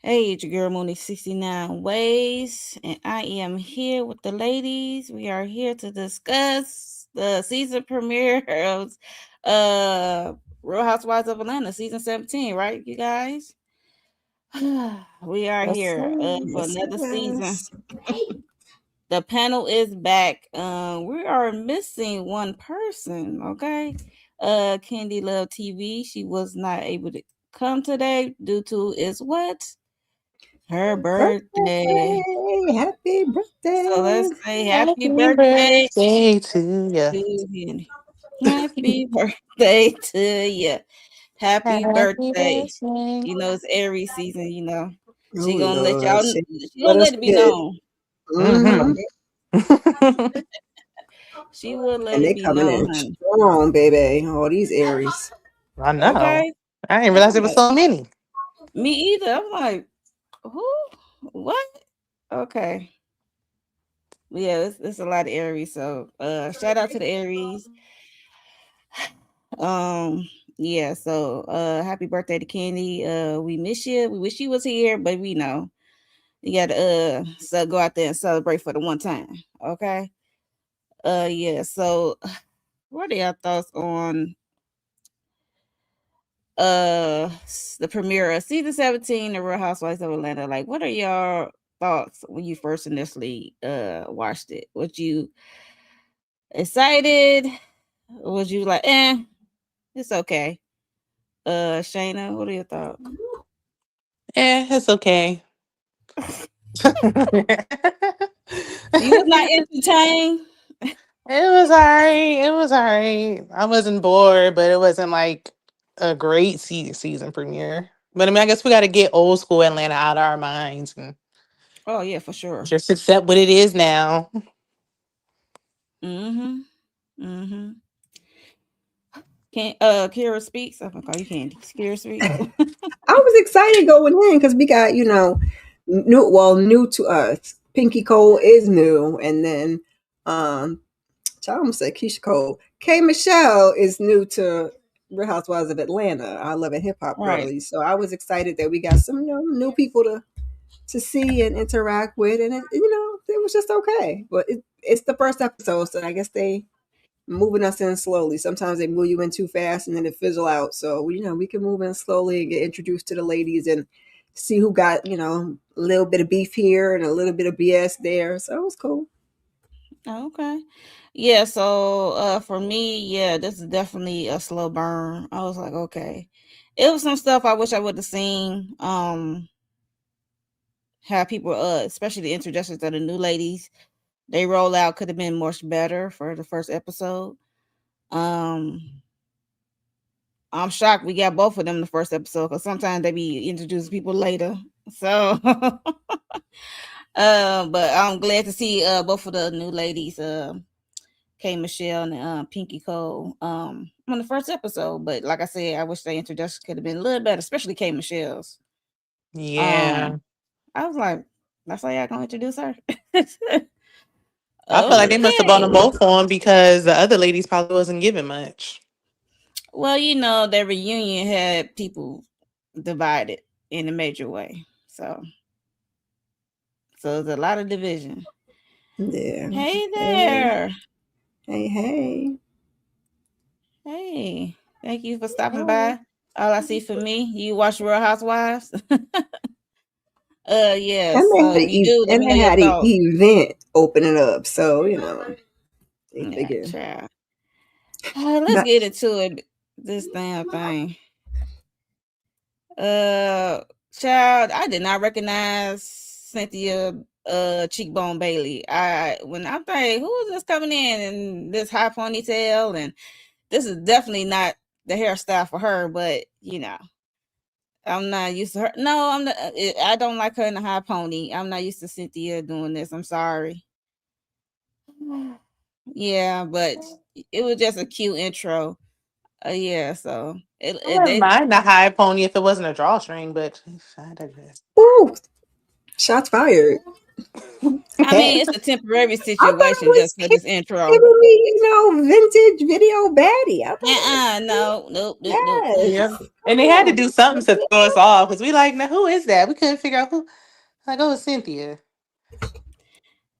Hey, it's your girl Mooney 69 Ways, and I am here with the ladies. We are here to discuss the season premiere of uh Real Housewives of Atlanta, season 17, right, you guys? We are Yes, here for yes, another season. yes. The panel is back. We are missing one person, okay? Candy Love TV. She was not able to come today due to is what? Her birthday. Birthday, happy So let's birthday. say happy Happy birthday birthday to you. to you. Happy birthday to you. Happy Happy birthday. birthday. It's Aries season, Oh She gonna let Lord, y'all she let gonna us let it be forget it. known. Mm-hmm. Mm-hmm. Okay. She will let And it they be coming known, in honey. strong, baby. All these Aries. I know. Okay. I didn't I'm realize there was like, so many. me either. I'm like, who? What? Okay. Yeah, it's a lot of Aries. So shout out to the Aries. Um, yeah, so happy birthday to Candy. We miss you. We wish you was here, but we know you gotta so go out there and celebrate for the one time. Okay. Yeah, so what are y'all thoughts on the premiere of season 17 of Real Housewives of Atlanta? Like what are your thoughts when you first initially watched it? Was you excited? Was you like, it's okay? Shayna, what are your thoughts? It's okay. You was not entertained? It was alright. It was alright. I wasn't bored, but it wasn't like a great season premiere. But I mean, I guess we got to get old school Atlanta out of our minds and Oh yeah, for sure. just accept what it is now. Mhm. Mhm. Can Kira speaks? I'm gonna call you Candy. Kira speaks. I was excited going in because we got, new to us. Pinky Cole is new, and then I almost said Keisha Cole. K Michelle is new to Real Housewives of Atlanta. I love a hip hop Right. girly, so I was excited that we got some new people to see and interact with, and it was just okay. But it's the first episode, so I guess they moving us in slowly. Sometimes they move you in too fast and then it fizzle out. So we can move in slowly and get introduced to the ladies and see who got a little bit of beef here and a little bit of BS there. So it was cool. Oh, okay. Yeah. So for me, yeah, this is definitely a slow burn. I was like, okay. It was some stuff I wish I would have seen. How people, especially the introductions of the new ladies, they roll out could have been much better for the first episode. Um, I'm shocked we got both of them in the first episode because sometimes they be introducing people later. So, but I'm glad to see both of the new ladies, K Michelle and Pinky Cole, on the first episode. But like I said, I wish the introduction could have been a little better, especially K Michelle's. Yeah. Um, I was like, that's how y'all gonna introduce her. I feel like they must have brought them Okay. both on because the other ladies probably wasn't giving much. Well, their reunion had people divided in a major way. So there's a lot of division. Yeah. Hey Hey, there. hey, hey. Hey. Thank you for stopping Oh. by. All I see for me, you watch Real Housewives? Yeah, And so if you do, let and me know they your had an thoughts. event opening up, so they Yeah, figure child. Let's not. get into it. This damn thing. Uh Child, I did not recognize Cynthia Cheekbone Bailey. I when I'm thinking, who is this coming in this high ponytail, and this is definitely not the hairstyle for her, but I'm not used to her. No, I'm not. I don't like her in the high pony. I'm not used to Cynthia doing this. I'm sorry. Yeah, but it was just a cute intro. Yeah, so I wouldn't they mind the high pony if it wasn't a drawstring, but I digress. Ooh, shots fired. I mean, it's a temporary I thought it situation was just for this intro. giving me, vintage video baddie. I thought it was No, nope, nope, nope. Yeah. yes. And they had to do something to throw us off because we like, now who is that? We couldn't figure out who. Like, oh, it's Cynthia.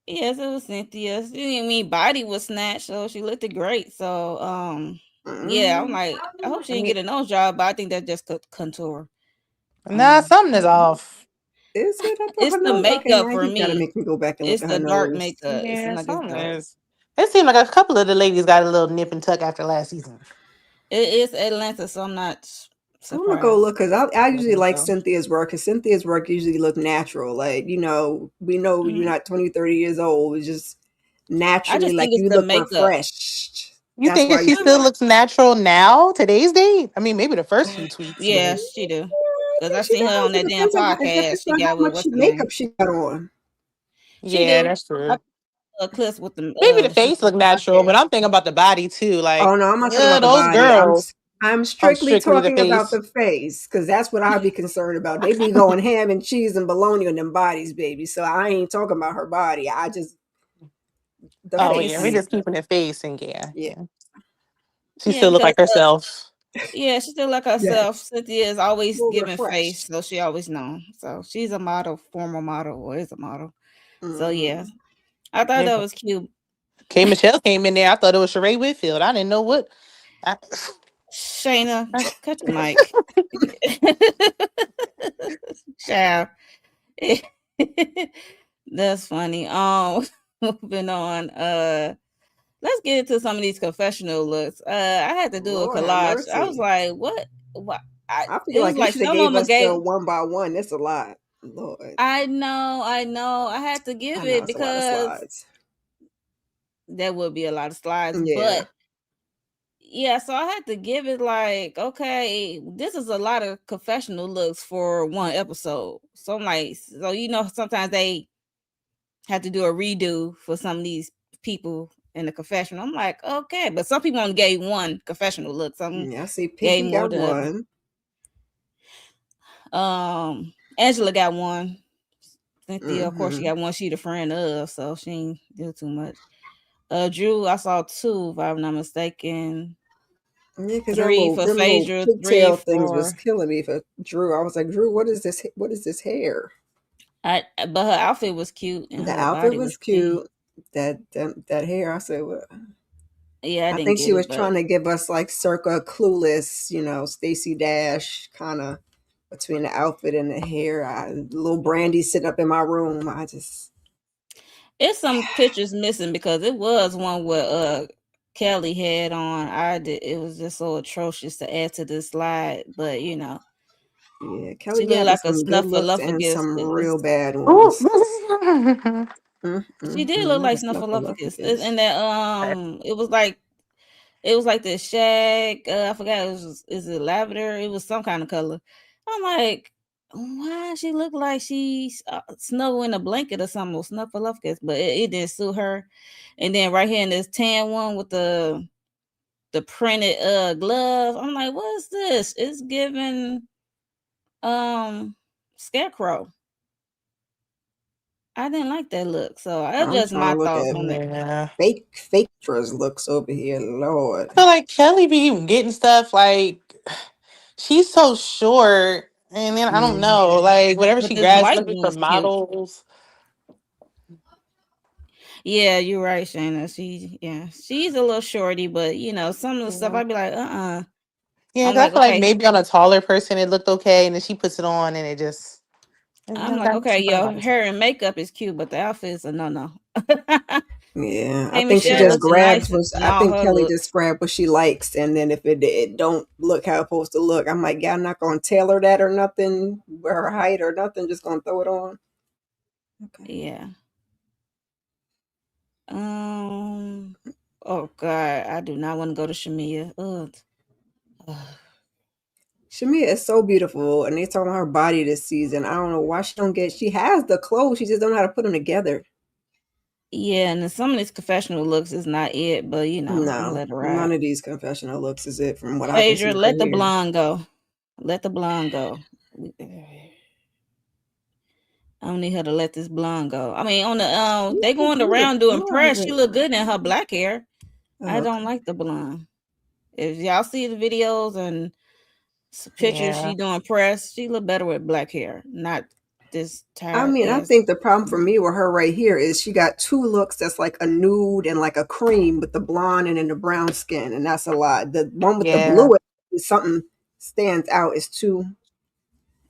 Yes, it was Cynthia. I mean, body was snatched, so she looked great. So, yeah, I'm Mm-hmm. like, I hope she I didn't mean, get a nose job, but I think that's just contour. nah, Um, something is off. Is it? I thought it's her the nose. Okay, makeup now for you gotta me. make me go back and look It's at the her dark nose. makeup. It seems Yeah, like it's something dark. is. It seemed like a couple of the ladies got a little nip and tuck after last season. It is Atlanta, so I'm not I'm gonna go surprised. look because I But usually we'll like go. Cynthia's work because Cynthia's work usually look natural. Like, we know you're Mhm. not 20, 30 years old. It's just I naturally just like think it's you the look makeup. refreshed. You That's think why if I she used to still like. looks natural now, today's date? I mean, maybe the first few tweets, Yeah, but she do. I Cause I think she seen her on does. It that damn depends on it podcast depends she on how got with much what's the makeup name. she got on. She yeah, do. that's I true. clips with the Maybe the she face look natural, but I'm thinking about the body too. Oh Like, no, I'm not talking about the those body. girls. I'm Oh, strictly strictly the talking about face. the face because that's what I'd be concerned about. They be going ham and cheese and bologna on them bodies, baby. So I ain't talking about her body. I just the I Oh can yeah, we're face. see. just keeping the face, and yeah, Yeah. yeah. She Yeah, still look because like herself. yeah, she still like Yes. herself. Cynthia is always More giving face, refreshed. so she always known. So she's a model, former model, or is a model. So yeah, Hmm. I thought Yeah. that was cute. K. Michelle came in there. I thought it was Sheree Whitfield. I didn't know what. I, Shayna, cut your mic. Child. That's funny. Moving on. Let's get into some of these confessional looks. I had to do a Lord have collage. I was mercy. like, what? What? I It feel was like you like should have some of gave them us the gave. one by one. That's a lot. Lord. I know. I had to I give know it it's a lot of because slides. there would be a lot of slides. Yeah. But yeah, so I had to give it like, okay, this is a lot of confessional looks for one episode. So I'm like, so sometimes they have to do a redo for some of these people in the confessional. I'm like, okay, but some people only gave one confessional look. Some Yeah, I see gave Pinky more got than other. one. Angela got one. Cynthia, of course, she Mm-hmm. got one she the friend of, so she ain't do too much. Drew, I saw two, if I'm not mistaken. Yeah, because Three for them little Phaedra, three pigtail things was for killing me for Drew. I was like, Drew, what is this? What is this hair? but her outfit was cute and The her outfit body was was clean. cute. That hair, I said, well, Yeah, I I didn't think she get was it, but trying to give us like circa clueless, Stacy Dash kind of between the outfit and the hair. Little Brandy sitting up in my room. I just, it's some pictures missing because it was one where Kelly had on. I did it was just so atrocious to add to the slide, but yeah, she Kelly be looked having like a some good looks and snuffleupagus. some It real was bad ones. Ooh. she did look Not like a snuffleupagus. snuffleupagus. And that it was like the shag. I forgot is it lavender? It was some kind of color. I'm like, why she look like she's snuggle in a blanket or something or snuffleupagus, but it didn't suit her. And then right here in this tan one with the printed glove, I'm like, what's this? It's giving scarecrow. I didn't like that look, so that's I'm just trying my to look thoughts at on it. Yeah. fake dress looks over here. Lord. I feel like Kelly be getting stuff like she's so short, and then I don't Mm. know, like whatever But she this grabs, white especially for one's cute. models. Yeah, you're right, Shayna. She's a little shorty, but some of the stuff Yeah, I'd be like, yeah. I'm 'Cause I like, feel like okay. maybe on a taller person it looked okay, and then she puts it on, and it just I'm like, that's okay, some kind of your body type. hair and makeup is cute, but the outfit is a no. Yeah, I Hey, think she Michelle just looking grabs nice what in I all think her Kelly just looks. grabbed what she likes, and then if it don't look how it's supposed to look, I'm like, yeah, I'm not gonna tailor that or nothing, her height or nothing, just gonna throw it on. Okay. Yeah. Um. Oh God, I do not want to go to Shamia. Ugh. Ugh. Shamia is so beautiful, and they talking about her body this season. I don't know why she don't get. She has the clothes, she just don't know how to put them together. Yeah, and then some of these confessional looks is not it, but I'm gonna No, let her none ride. of these confessional looks is it from what I can Phaedra, see right let the here. blonde go. Let the blonde go. don't need her to let this blonde go. I mean, on the She they look going good with around doing blonde, press. She but look good in her black hair. I oh, don't okay. like the blonde. If y'all see the videos and pictures Yeah. she doing press, she look better with black hair, not this I tired mean, I ass. think the problem for me with her right here is she got two looks that's like a nude and like a cream with the blonde and then the brown skin, and that's a lot. The one with the Yeah. blue is something stands out. It's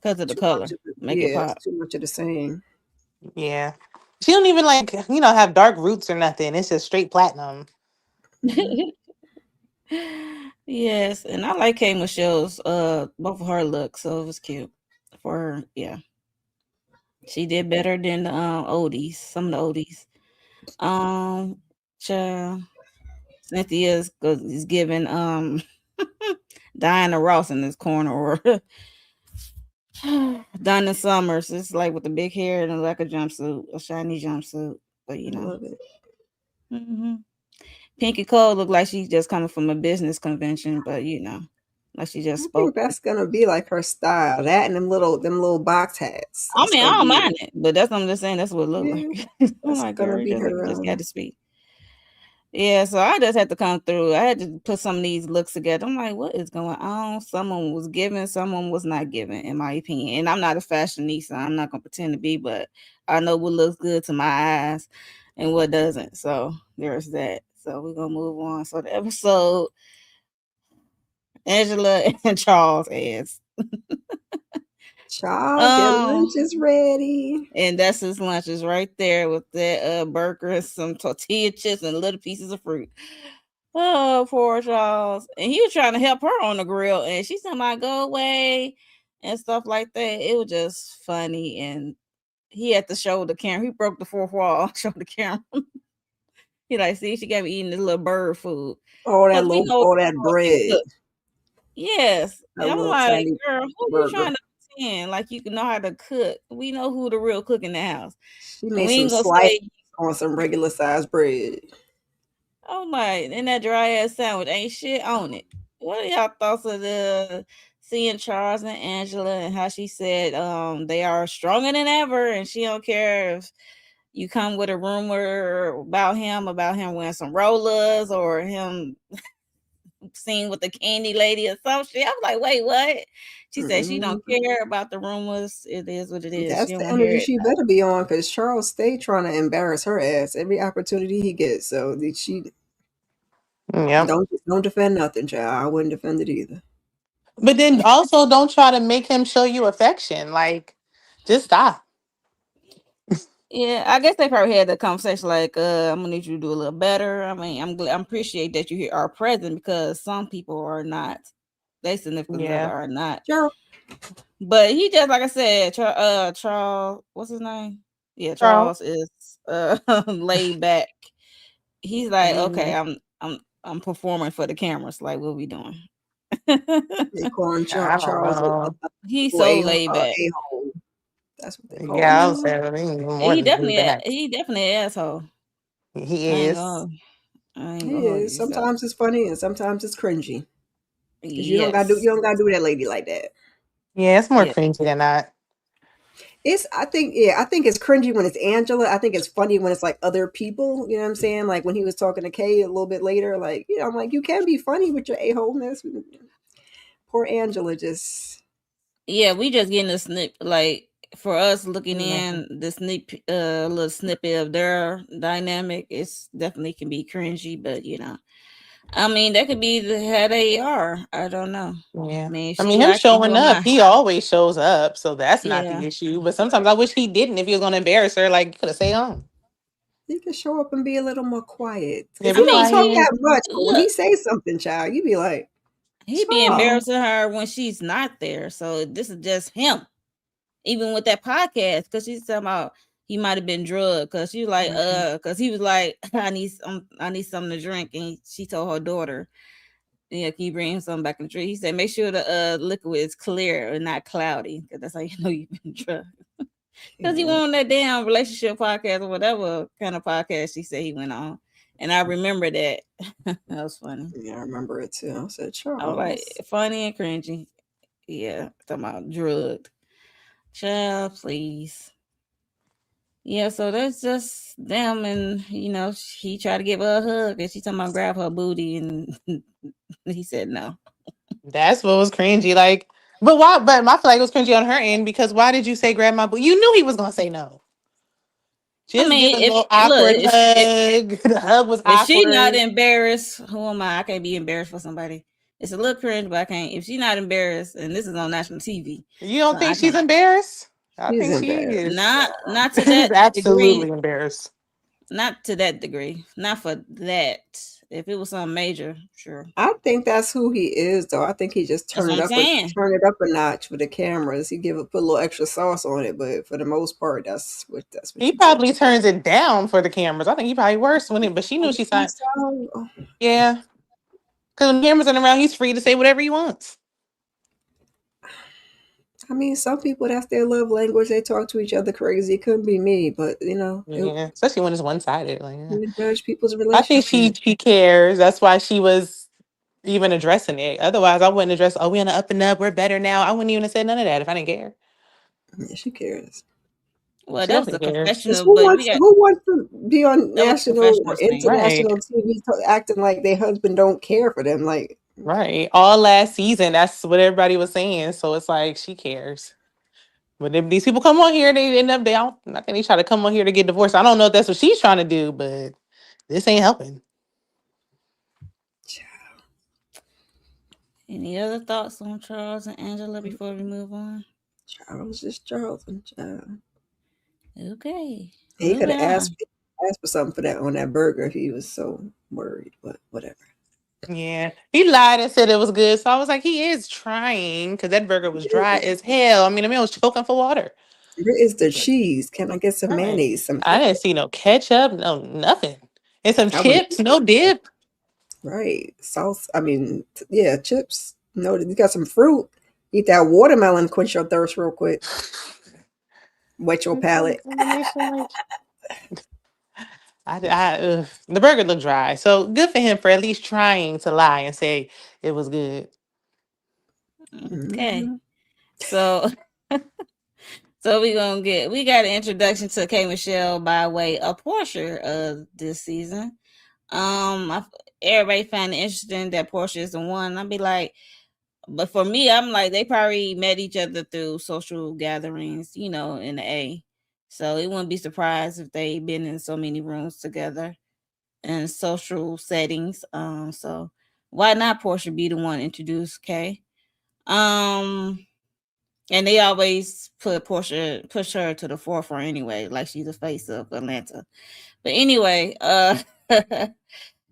Because of the too much color. of the Make it yeah, it's pop. too much of the same. Yeah. She don't even like, have dark roots or nothing. It's just straight platinum. Mhm. Yes, and I like K Michelle's both of her looks, so it was cute for her. Yeah, she did better than the oldies, some of the oldies. Um, child, is giving Diana Ross in this corner or Donna Summers. It's like with the big hair and like a jumpsuit, a shiny jumpsuit, but I love it. hmm Pinky Cole looked like she's just coming from a business convention, but like she just I spoke. think that's gonna be like her style. That and them little box hats. I That's mean, I gonna don't be mind it, but that's what I'm just saying. That's what it looked yeah. like. I'm That's like, gonna girl, you be just like you her. just got to speak. Yeah, so I just had to come through. I had to put some of these looks together. I'm like, what is going on? Someone was giving, someone was not giving, in my opinion. And I'm not a fashionista. I'm not gonna pretend to be, but I know what looks good to my eyes and what doesn't. So there's that. So we're gonna move on. So the episode Angela and Charles as. Child, your Um, lunch is ready. and that's his lunch is right there with that burger and some tortilla chips and little pieces of fruit. Oh, poor Charles. And he was trying to help her on the grill, and she said, "My go away," and stuff like that. It was just funny, and he had to show the camera. He broke the fourth wall, show the camera. He like, see, she got me eating this little bird food because we know All that Charles can bread. cook. Yes, That and I'm little like, tiny girl, who you trying burger. to pretend like you can know how to cook? We know who the real cook in the house, She and made we some ain't gonna slice say, on some regular sized bread. "Oh my," and that dry ass sandwich ain't shit on it. What are y'all thoughts of the seeing Charles and Angela and how she said they are stronger than ever, and she don't care if you come with a rumor about him wearing some rollers or him seen with the candy lady or some shit. I was like, wait, what? She said she don't Mm-mm. care about the rumors. It is what it is. She That's don't the want to hear energy it. she better be on because Charles stay trying to embarrass her ass every opportunity he gets. So she Yep. don't defend nothing, child. I wouldn't defend it either. But then also don't try to make him show you affection. Like, just stop. Yeah, I guess they probably had the conversation like, I'm gonna need you to do a little better. I mean, I'm appreciate that you here are present because some people are not. They significant other Yeah. are not. Gerald, But he just like I said, Charles, what's his name? Yeah, Charles. Charles is laid back. He's like, okay, Mhm. I'm performing for the cameras. Like, what we doing? they calling I don't Charles know. He's so laid back. a hole. That's what they calling Yeah, I him was now. saying even more than that. He definitely an asshole. I He ain't is. gonna I ain't He gonna hold is. you. So Sometimes it's funny and sometimes it's cringy. Cause yes, you don't gotta do that lady like that. Yeah, it's more yeah, cringy than that. I think it's cringy when it's Angela. I think it's funny when it's like other people. You know what I'm saying? Like when he was talking to Kay a little bit later, like, I'm like, you can be funny with your a-holeness. Poor Angela just yeah. We just getting a snip like for us looking Mhm. in the little snippet of their dynamic. It's definitely can be cringy, but I mean that could be how they are. I don't know. I Yeah. mean, I she mean, him like you showing doing up, my he always shows up, so that's not yeah. the issue. But sometimes I wish he didn't if he was going to embarrass her. Like, you could have stayed home. he can show up and be a little more quiet. Yeah, Cause I be he don't mean, talk he quiet. that much, but when look. he says something, child, you be like, He be Charles. embarrassing her when she's not there. So this is just him. Even with that podcast, because she's talking about he might have been drugged. Because she was like, Mhm. because he was like, I need something to drink, and she told her daughter, yeah, can you bring him something back in the drink? He said, make sure the liquid is clear and not cloudy, because that's how you know you've been drugged. Because he Yeah, went on that damn relationship podcast or whatever kind of podcast she said he went on, and I remember that. That was funny. yeah, I remember it too. I said, I was like, Charles. funny and cringy. Yeah, talking about drugged. Child, please. Yeah, so that's just them, and he tried to give her a hug, and she talking about grab her booty, and he said no. That's what was cringy. Like, but why? But I feel like it was cringy on her end because why did you say grab my boot? You knew he was gonna say no. I Just give mean, a if little look, awkward hug. The hug was if she not awkward. embarrassed, who am I? I can't be embarrassed for somebody. It's a little cringe, but I can't. If she not embarrassed, and this is on national TV, You so don't I think she's can't. embarrassed? I She's think she embarrassed, is. child. Not to She's that absolutely degree. embarrassed. Not to that degree. Not for that. If it was something major, sure. I think that's who he is, though. I think he just That's what I'm saying. turn it up a notch for the cameras. He put a little extra sauce on it, but for the most part, that's what He you get. probably turns it down for the cameras. I think he probably worse when it, but she I knew she think signed. so. Yeah, because when the cameras aren't around, he's free to say whatever he wants. I mean, some people that's their love language. They talk to each other crazy. It couldn't be me, but Yeah, especially when it's one sided. Like, yeah. you judge people's I think relationship. she cares. That's why she was even addressing it. Otherwise, I wouldn't address. Oh, we on the up and up. We're better now. I wouldn't even have said none of that if I didn't care. Yeah, she cares. Well, She that was a definitely cares. Because confessional, but we got who wants to be on that was national or confessional scene. Right, international TV acting like their husband don't care for them? Like, right. All last season, that's what everybody was saying. So it's like she cares. But if these people come on here, they end up. They don't. I think they try to come on here to get divorced. I don't know if that's what she's trying to do, but this ain't helping. Any other thoughts on Charles and Angela before we move on? Charles is Charles, and child. Okay, He could moving have on. asked for something for that on that burger if he was so worried, but whatever. Yeah, he lied and said it was good. So I was like, he is trying because that burger was dry as hell. I mean, the man was choking for water. Where is the cheese? Can I get some Right. mayonnaise, some I ketchup? didn't see no ketchup, no nothing, and some I would chips, no dip. right sauce. I mean, yeah, chips. No, you got some fruit. Eat that watermelon, quench your thirst real quick. Wet your palate. Combination, like the burger looked dry. So good for him for at least trying to lie and say it was good. Okay, Hmm. so we got an introduction to K Michelle by way of Portia this season. I, everybody found it interesting that Portia is the one. I'd be like, but for me, I'm like they probably met each other through social gatherings, in the A. So it wouldn't be surprised if they been in so many rooms together in social settings. So why not Portia be the one introduce Kay? Um, and they always push her to the forefront anyway, like she's the face of Atlanta. But anyway,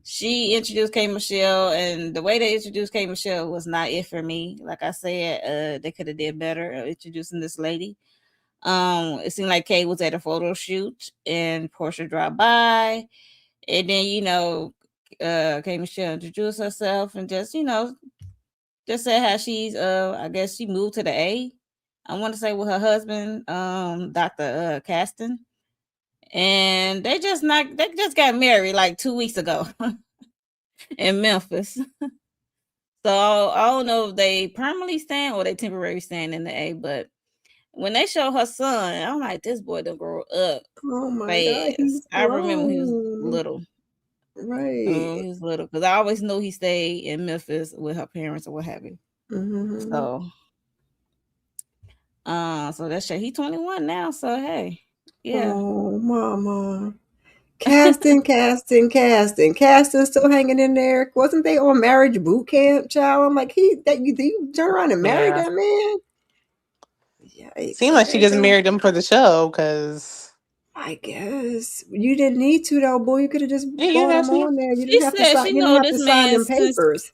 she introduced K Michelle, and the way they introduced K Michelle was not it for me. Like I said, they could have did better introducing this lady. It seemed like Kay was at a photo shoot, and Portia dropped by, and then K Michelle introduced herself and just said how she's I guess she moved to the A. I want to say with her husband, Dr. Caston, and they just got married like 2 weeks ago in Memphis. So I don't know if they permanently stand or they temporarily stand in the A, but when they show her son, I'm like, this boy done grow up Oh my God, he's fast. I remember when he was grown. little. Right. He was little because I always knew he stayed in Memphis with her parents or what have you. Hmm. So, so that's shit. He 21 now. So hey, yeah. Oh, mama. Casting, still hanging in there. Wasn't they on marriage boot camp, child? I'm like, you turn around and marry Yeah, that man? Yikes. seemed like she Okay, just girl. married him for the show because I guess you didn't need to though, boy. You could have just yeah, you brought have him to. on there. You She didn't have to said sign. she You didn't know have this to sign man them since papers.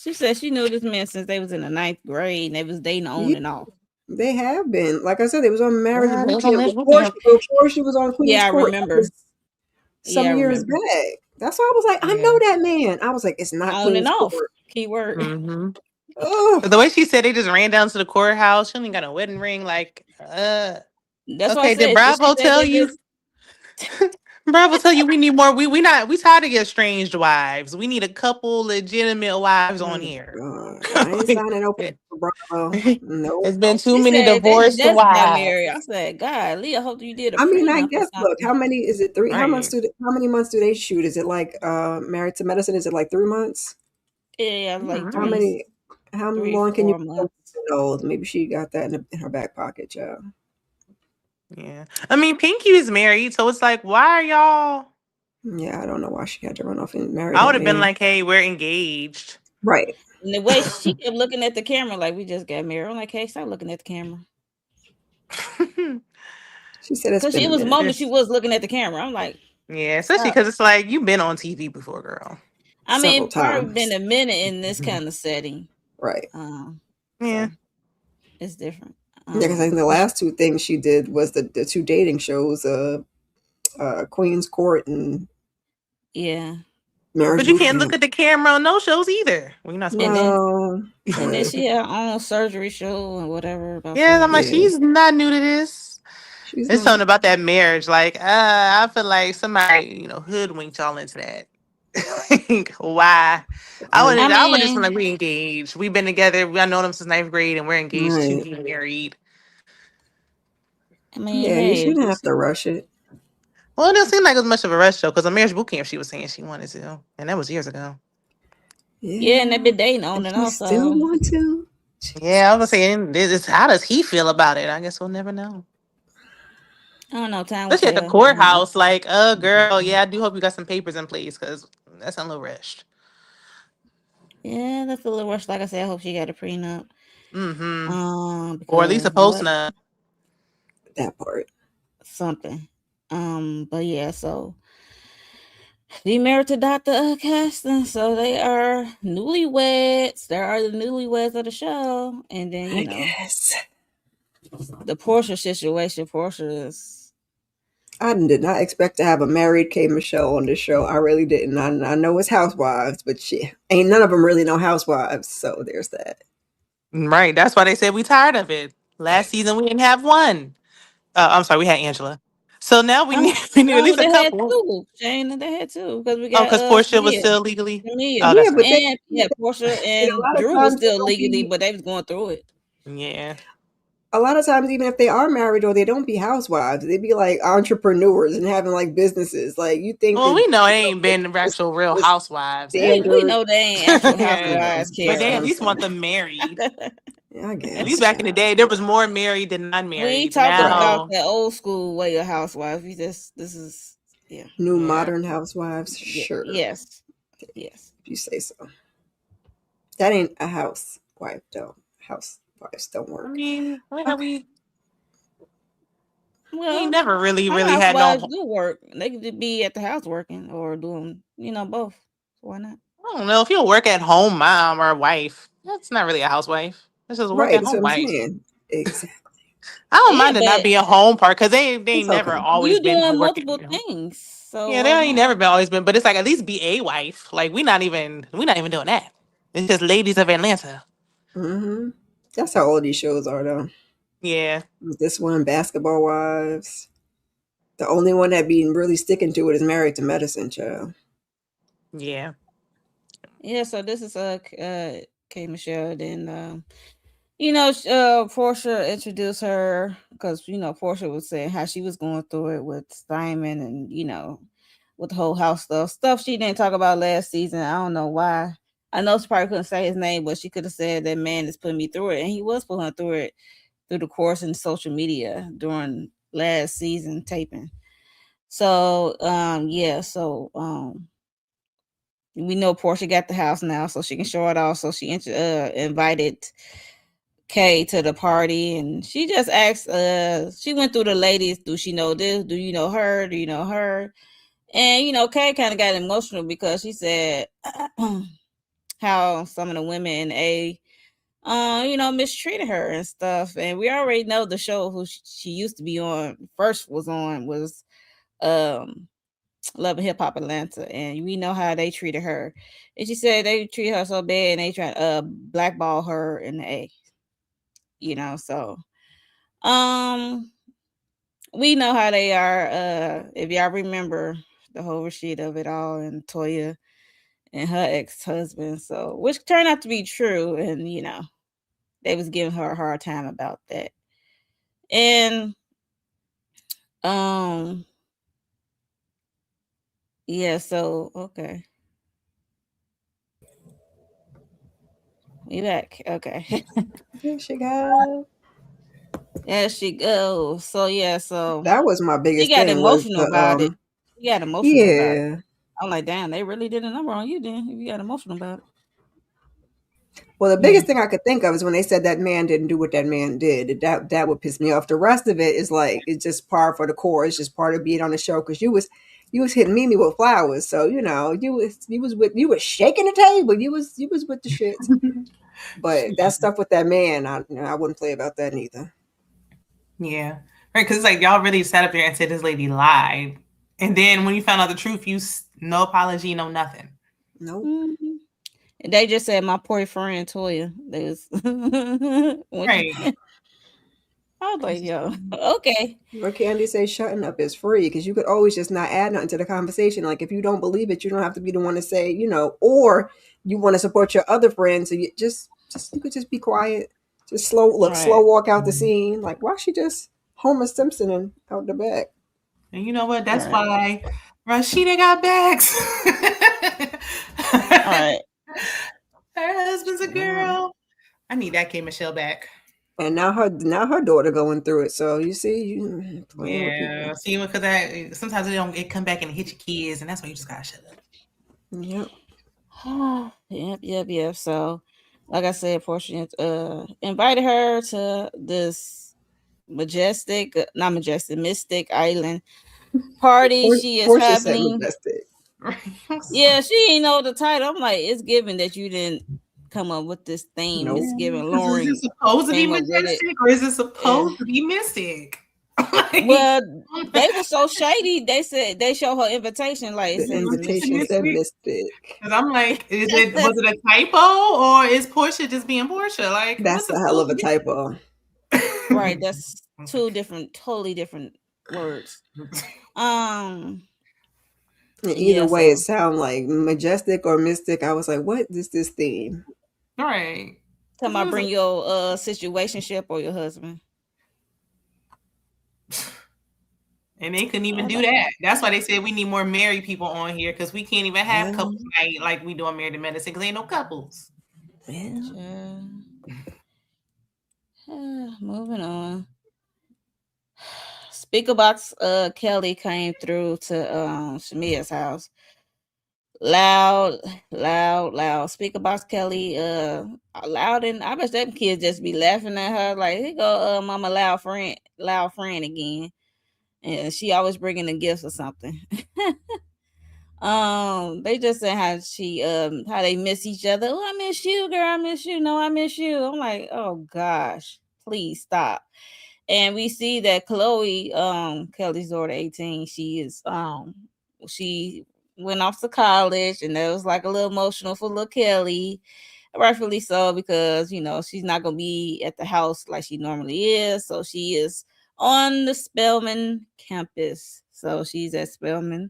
she said she knew this man since they was in the ninth grade and they was dating on Yeah, and off. they have been. Like I said, they was on marriage Yeah, they boot was on camp marriage boot camp. before she was on Queen's Yeah, I Court. That remember. was Yeah, some I years remember. back. That's why I was like, I Yeah. know that man. I was like, it's not On and Queen's off. Court. Keyword. Mm-hmm. Oh, But the way she said they just ran down to the courthouse, she only got a wedding ring. Like, That's what I okay, did said. She Bravo said tell they you? just Bro, will tell you we need more. We tired of get estranged wives. We need a couple legitimate wives on Oh here. God, I ain't signing no paper for Bravo. Nope. It's been too She many said they divorced just got married. I wives. said, God, Leah, hope you did a I mean, I prenup or guess. Look, something. how many is it? Three? How months Right. do? How many months do they shoot? Is it like Married to Medicine? Is it like 3 months? Yeah, like How Mhm. many? How three, long can you? 4 months. Maybe she got that in her back pocket, child. Yeah. I mean, Pinky is married, so it's like, why are y'all? Yeah, I don't know why she had to run off and marry I that would have been man. like, hey, we're engaged. Right. And the way she kept looking at the camera, like we just got married. I'm like, hey, stop looking at the camera. She said it's Cause been it a was minute. moments she was looking at the camera. I'm like, Yeah, especially stop. because it's like you've been on TV before, girl. I Several mean, probably been times. a minute in this kind of setting. Right. Yeah. So it's different. Yeah, because I think the But last two things she did was the two dating shows, Queen's Court and yeah. Marriage But you Boot can't look Camp. at the camera on those shows either. Well, you're not And supposed to. then No, and then but she had her own surgery show and whatever about Yeah, I'm like, surgery. yeah, she's not new to this. she's It's not. something about that marriage. Like, I feel like somebody, hoodwinked y'all into that. Like, why? I, I I would just mean, like we engaged. We've been together. I known them since ninth grade, and we're engaged to right. be married. Yeah, you hey, shouldn't have to rush it. Well, it didn't seem like it was much of a rush though, because a marriage boot camp she was saying she wanted to, and that was years ago. yeah, and they've Yeah, been dating on if and you off. still So want to, Yeah, I was Jesus. saying, how does he feel about it? I guess we'll never know. I don't know. Time will Especially at the tell. I don't know. courthouse, like, girl, yeah, I do hope you got some papers in place, because that's a little rushed. Yeah, that's a little rush. Like I said, I hope she got a prenup. Mm-hmm. Or at least a Because post what nup. That part. something. But yeah, so he married to Dr. Caston, so they are newlyweds. They are the newlyweds of the show. And then, I guess. the Portia situation. Portia is I did not expect to have a married K Michelle on this show. I really didn't. I know it's Housewives, but shit, ain't none of them really know Housewives. So there's that. Right. That's why they said we tired of it. Last season we didn't have one. I'm sorry, we had Angela. So now we need oh we need at no, least a they had couple. two. Shane, they had two because we Oh, got because Portia was Samia. still legally. Oh, Samia. Yeah, that's but right. they And yeah, Portia and a and lot of Drew was times they still don't legally, be. but they was going through it. Yeah. A lot of times, even if they are married or they don't be housewives, they be like entrepreneurs and having like businesses. Like you think Well, that we know it ain't been this, actual real this housewives. We standard, know they ain't actual you Yeah. know, housewives, But that's they what at Karen. I'm least want saying. them married. Yeah, I At least guess, back in the child. day, there was more married than We ain't non-married. talking Right. about Now, the old school way of housewives. This is yeah. New yeah. modern housewives, Yeah, sure, yes. Yes. if you say so. That ain't a housewife though. Housewives don't I work. mean, Okay. we ain't Well, never really, some really had housewives no. do work. They could be at the house working or doing, both. So why not? I don't know if you'll work at home mom or wife. That's not really a housewife. That's just a work Right, at that's what home I'm wife. saying. Exactly. I don't Yeah, mind it not but being a home part because they ain't It's never okay. always you been doing working. multiple things. So Yeah, they why ain't not? never been always been. But it's like at least be a wife. Like we not even doing that. It's just ladies of Atlanta. Hmm. That's how all these shows are though. Yeah, This one, Basketball Wives. The only one that be really sticking to it is Married to Medicine, child. yeah, Yeah, so this is K Michelle. Then Portia introduced her because Portia was saying how she was going through it with Simon and with the whole house stuff she didn't talk about last season. I don't know why. I know she probably couldn't say his name, but she could have said that man is putting me through it, and he was putting her through it through the course in social media during last season taping. So yeah, so we know Portia got the house now, so she can show it off. So she invited Kay to the party, and she just asked. She went through the ladies. Do she know this? Do you know her? Do you know her? And Kay kind of got emotional because she said how some of the women in mistreated her and stuff. And we already know the show who she used to be on. First was um Love and Hip Hop Atlanta, and we know how they treated her. And she said they treat her so bad, and they try to blackball her in the A. So um, we know how they are. If y'all remember the whole shit of it all, and Toya and her ex husband, so which turned out to be true, and they was giving her a hard time about that, and um, yeah. So okay, we back. Okay, There she goes. there she goes. So yeah, so That was my she biggest got thing was emotional the about it. She got emotional about it. yeah. I'm like, damn, they really did a number on you, then. If you got emotional about Well, the it. biggest thing I could think of is when they said that man didn't do what that man did. That would piss me off. The rest of it is like it's just par for the course. It's just part of being on the show because you was hitting Mimi with flowers. So you was shaking the table. You was with the shits. But that stuff with that man, I wouldn't play about that neither. Yeah. Right. Because it's like y'all really sat up there and said this lady lied. And then when you found out the truth, no apology, no nothing. Nope. Mhm. They just said my poor friend Toya. They was when Right. I was like, yo, okay. What Candy say? Shutting up is free because you could always just not add nothing to the conversation. Like if you don't believe it, you don't have to be the one to say, or you want to support your other friends. So you just you could just be quiet, just slow Right. walk out the scene. Like why she just Homer Simpson and out the back? And you know what? That's Right. why Rashida got bags. Right. Her husband's a Yeah. girl. I need that K Michelle back. And now her daughter going through it. So you see, you playing with people. Yeah. See, because sometimes it come back and hit your kids, and that's why you just gotta shut up. Yep. Yep. So, like I said, Portia invited her to this not majestic, mystic island party she is Portia said happening. majestic. Yeah, she ain't know the title. I'm like, it's given that you didn't come up with this theme. Nope. It's given Because is it Lauren supposed to be came up with it. majestic or is it Yeah. supposed to be mystic? Like, Well, they were so shady. They said they show her invitation, like it The says invitation mystic. said mystic. because I'm like, was it a typo or is Portia just being Portia? Like, what's That's it a hell supposed of a typo. Right, to that's two different, totally different words. Um, And either yeah. way, it So sound like majestic or mystic. I was like, what is this theme? All right. come on, bring your situationship or your husband. And they couldn't even I was do like, that. That's why they said we need more married people on here because we can't even have Well, couples night like we do on Married to Medicine because ain't no couples. well. child. Moving on. Speaker box Kelly came through to Shamia's house. Loud, loud. Speaker box Kelly loud, and I bet them kids just be laughing at her like, here go mama loud friend again. And she always bringing the gifts or something. They just said how they miss each other. Oh, I miss you, girl. I miss you. No, I miss you. I'm like, oh gosh, please stop. And we see that Chloe, Kelly's daughter, 18, she went off to college, and that was like a little emotional for little Kelly, rightfully so, because she's not gonna be at the house like she normally is. So she is on the Spelman campus. So she's at Spelman,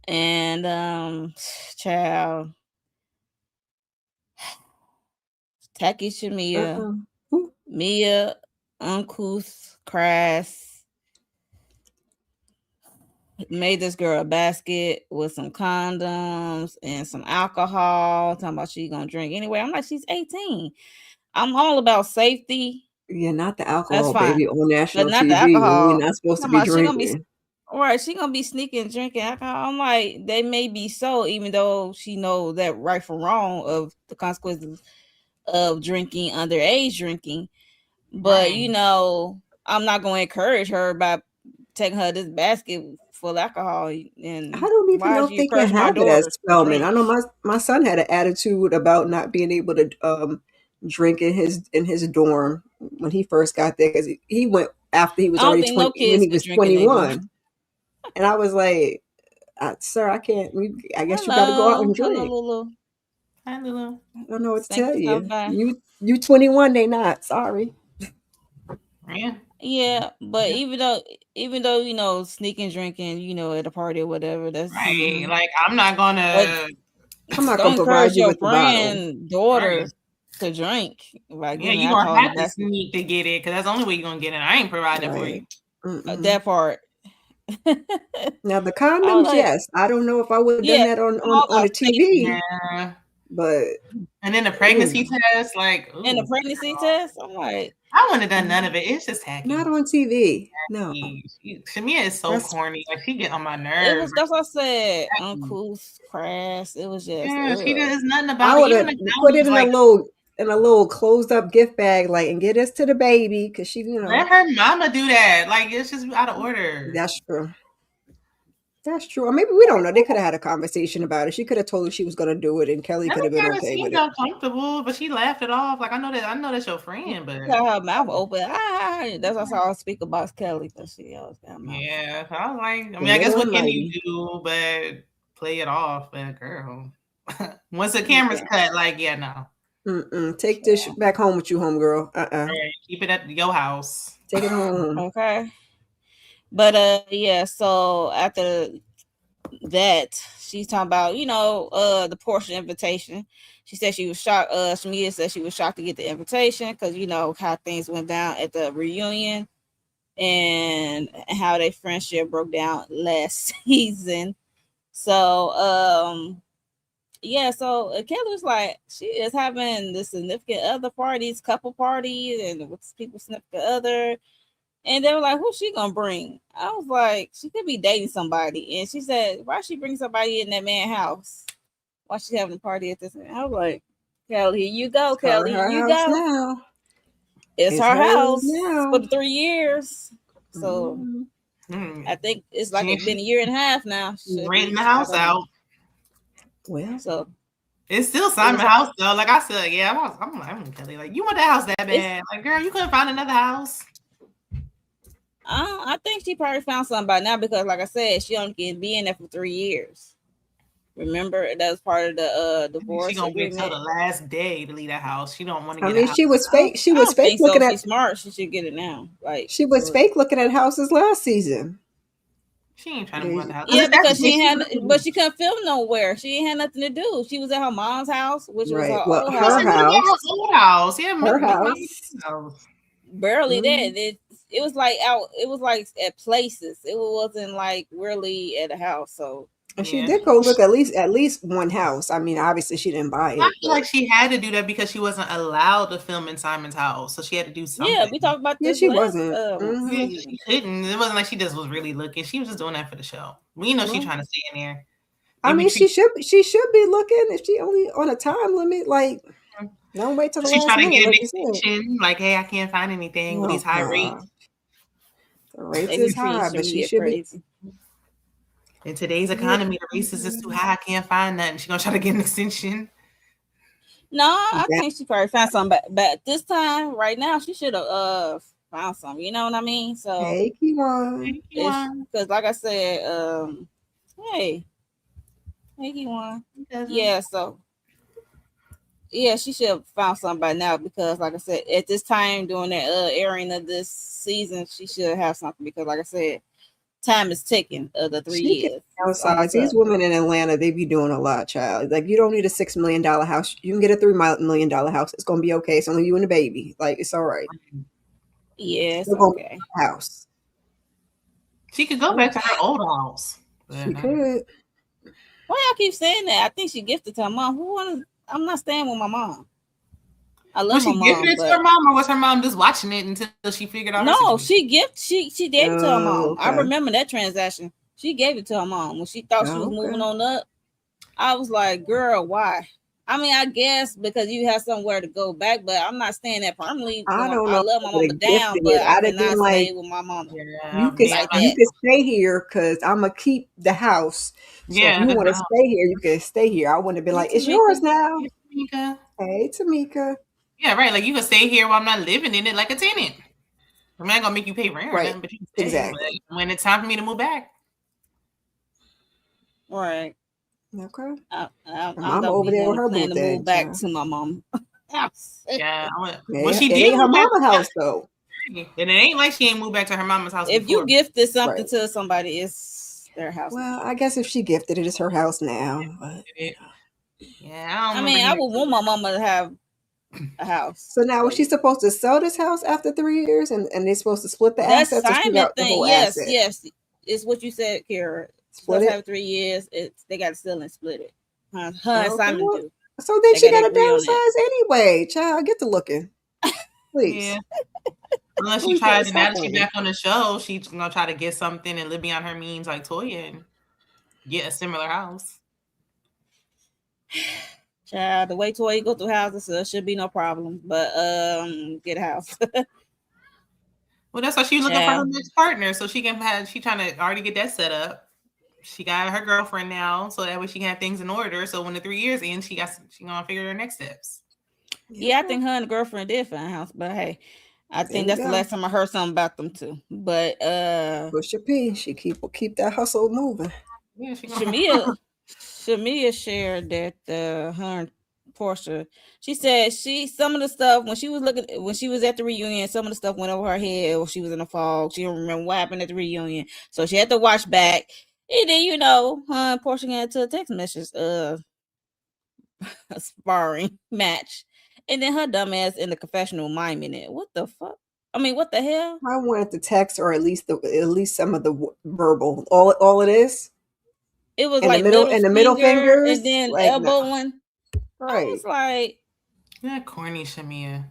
and child, Tacky Shamia, Uh-uh. Ooh. Mia, uncouth, crass, made this girl a basket with some condoms and some alcohol, talking about she gonna drink anyway. I'm like, she's 18. I'm all about safety. Yeah, not the That's alcohol, fine, baby, on but national not the TV when we're alcohol. not supposed to Talking be about she gonna be drinking. right. She gonna be sneaking drinking alcohol. I'm like, they may be so, even though she know that right from wrong of the consequences of drinking, underage drinking. But Right. I'm not gonna encourage her by taking her this basket full of alcohol. I And don't even why know is if you they can encouraging my have it as daughter to Spellman. drink? I know my son had an attitude about not being able to drink in his dorm when he first got there because he went after he I was don't already think no 20 when kids he can was drink in their dorm. 21, and I was like, sir, I can't. I guess you got to go out and Hello, drink. Lulu. Hi, Lulu. I don't know what to Thank tell you. Come you. by. You 21, they not. Sorry. Yeah. Yeah, but even though sneaking drinking, at a party or whatever, that's Right. Mm-mm. Like I'm not but gonna. I'm not don't gonna encourage provide you your with the bottle. friend Right. daughter to drink by Yeah, giving you gonna alcohol in the have to basket. sneak to get it because that's the only way you're gonna get it. I ain't providing it for you. Right. Mm-mm. That part. Now the I was condoms, like, yes. I don't know if I would have done yeah, that all on the the safety TV, Yeah. but And then the you pregnancy know, test, like, and the ooh, pregnancy test. I'm like, I wouldn't have done none of it. It's just not tacky. on TV. No, Shamia is so that's corny. Like she get on my it nerves. was. That's what I said. Tacky. Uncouth, crass. It was just, Yeah, she ugh. does nothing I about it. would Even have the put it condoms, like in a little closed up gift bag, like, and get this to the baby because she, let her mama do that. Like it's just out of order. that's true. That's true. Or maybe we don't know. They could have had a conversation about it. She could have told her she was going to do it, and Kelly That could have been kind of okay with seemed it. uncomfortable, but she laughed it off. Like I know that's your friend, but Got her mouth open. That's why I saw her speak about Kelly, because she always got her mouth. yeah. So I was like, I The mean, I guess little what and can you mighty. do but play it off? But girl, once the camera's Yeah. cut, like yeah, no. Mm-mm. Take this Yeah. back home with you, homegirl. Right. Keep it at your house. Take it home. Okay. But yeah, so after that, she's talking about, the Porsche invitation. She said she was shocked. Shamia said she was shocked to get the invitation because how things went down at the reunion and how their friendship broke down last season. So yeah, so Kelly was like, she is having the significant other parties, couple parties, and with people's significant other. And they were like, who's she gonna bring? I was like, she could be dating somebody. And she said, why she bring somebody in that man's house? Why she having a party at this? I was like, Kelly, here you go, Kelly, here Her you house go. now. It's It's her hers house for now. the 3 years. So Hmm. I think it's like it's She been a year and a half now. Should renting be. the I house don't know. out. Well, So It's still it Simon was. House though. Like I said, yeah, I'm Kelly. Like you want that house that It's. bad? Like girl, you couldn't find another house. I think she probably found something by now because, like I said, she only can be in there for 3 years. Remember, that was part of the She divorce gonna wait till agreement. the last day to leave that house. She don't want to I get a mean, house. I don't think so. looking If at she's smart, she should get it now. Like, she was for real. fake looking at houses last season. She ain't trying to move out the house. Yeah, If that's the because case, she she had, but would've- she couldn't film nowhere. She ain't had nothing to do. She was at her mom's house, which was her Right. Well, old She her said house. go to get her house. old house. Yeah, Her make my house. house. Barely Mm. that. It was like out. It was like at places. It wasn't like really at a house. So And she Yeah. did go look at least one house. I mean, obviously she didn't buy I it, feel but like she had to do that because she wasn't allowed to film in Simon's house, so she had to do yeah, something. we talked about yeah, this she last wasn't. Yeah, Hmm. she season. couldn't. It wasn't like she just was really looking. She was just doing that for the show. We know she Well, trying to stay in there. I They be mean, treating. she should be looking if she only on a time limit. Like, don't wait till the She last trying to minute, get an like you said. extension. Like, hey, I can't find anything with these Oh high rates. God, the rates They be is treating high, but she Shamia should be. crazy. In today's Yeah. economy, the rates is just too high. I can't find nothing. She gonna try to get an extension. No, I That, think she probably found something, but this time, right now, she should have found something. You know what I mean? So hey, Kiwan. Thank you, it's because, like I said, hey, you one, doesn't. yeah. So yeah, she should have found something by now because, like I said, at this time during that airing of this season, she should have something because, like I said, time is ticking. The three She can years is downsize. almost These up. women in Atlanta, they be doing a lot, child. Like, you don't need a $6 million house. You can get a $3 million house. It's gonna be okay. It's only you and the baby. Like, it's all right. Yeah, it's Still gonna be okay. a house. She could go back to her old house. She could. Why y'all keep saying that? I think she gifted to her mom. Who wanna? I'm not staying with my mom. I Was love my she giving mom, it to but her mom, or was her mom just watching it until she figured out her no, situation? she gave it to her mom. I Okay. remember that transaction. She gave it to her mom when she thought she was Okay. moving on up. I was like, girl, why? I mean, I guess because you have somewhere to go back, but I'm not staying there permanently. I don't I know if love I my would mama have down, gifted but it. I I'd have been cannot like, stay with my mama Yeah, like you that. can stay here because I'm gonna keep the house. So if yeah, you that's want the to house. stay here, you can stay here. I wouldn't have been Hey, like, it's Tamika. yours now. Hey, Tamika. Hey, Tamika. Yeah, right. Like you can stay here while I'm not living in it like a tenant. I'm not gonna make you pay rent or Right. nothing, but you can stay. Exactly. But when it's time for me to move back, Right. Okay. I Her don't mama over there with want to her plan boo to move thing, back child. to my mom. yeah. Well, Yeah, she it did ain't her move back. mama house though. And it ain't like she ain't moved back to her mama's house If you before. gifted something Right. to somebody, it's their house Well, now. I guess if she gifted it, it's her house now. But Yeah, I don't I remember mean, I hearing. would want my mama to have a house. so now, was Like she supposed to sell this house after 3 years, and they're supposed to split the that assets, or she Simon got the thing, whole yes, asset? yes, it's what you said, Kara. Split Supposed to it. have 3 years. It's they got to still and split it. Her and Okay. Simon Well, do. so then They she got to got to agree on that. downsize anyway. Child, get to looking, Yeah, please. unless she Please let tries, it and now stop that she's over. back on the show, she's gonna try to get something and live beyond her means, like Toya, and get a similar house. Child, the way Toy go through houses, so there should be no problem. But get a house. Well, that's why she's looking for her Child. next partner, so she can have. She trying to already get that set up. She got her girlfriend now, so that way she can have things in order. So when the 3 years end, she gonna figure her next steps. Yeah, I Okay. think her and the girlfriend did find a house, but hey, I There think you that's the go. last time I heard something about them too. But Push your P. She keep that hustle moving. Yeah, she gonna. Shamia Shamia shared that her and Portia. She said some of the stuff when she was at the reunion, some of the stuff went over her head or she was in the fog. She don't remember what happened at the reunion. So she had to watch back. And then, her and Portia got into a text message, a sparring match. And then her dumbass in the confessional miming it. What the fuck? I mean, what the hell? I wanted the text, or at least some of the verbal. All it is It was in the like middle, middle and the middle finger and fingers. then Like, nah, elbowing. I right, was like, That corny Shamia.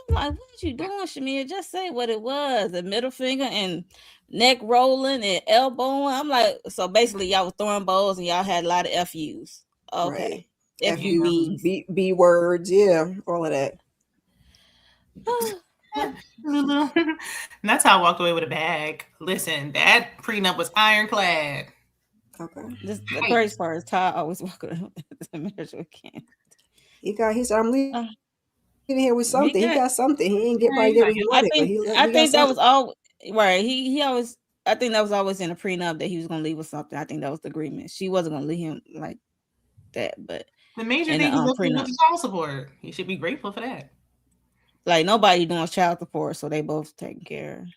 what you doing, Shamia? Just say what it was. A middle finger and neck rolling and elbowing. I'm like, so basically y'all was throwing bowls and y'all had a lot of FUs. right. Okay. Yeah. FUs, FUBs. B words, yeah, all of that. And that's how I walked away with a bag. Listen, that prenup was ironclad. Okay. The Tight. crazy part is Todd always walking around the marriage with Ken. He said, I'm leaving Uh, here with something. he He got got something. He didn't Yeah, probably he's get what like, he I wanted, but think he got that was something. all right. He always I think that was always in a prenup that he was gonna leave with something. I think that was the agreement. She wasn't gonna leave him like that, but the major in the thing he left with prenup. the child support. He should be grateful for that. Like nobody doing child support, so they both taking care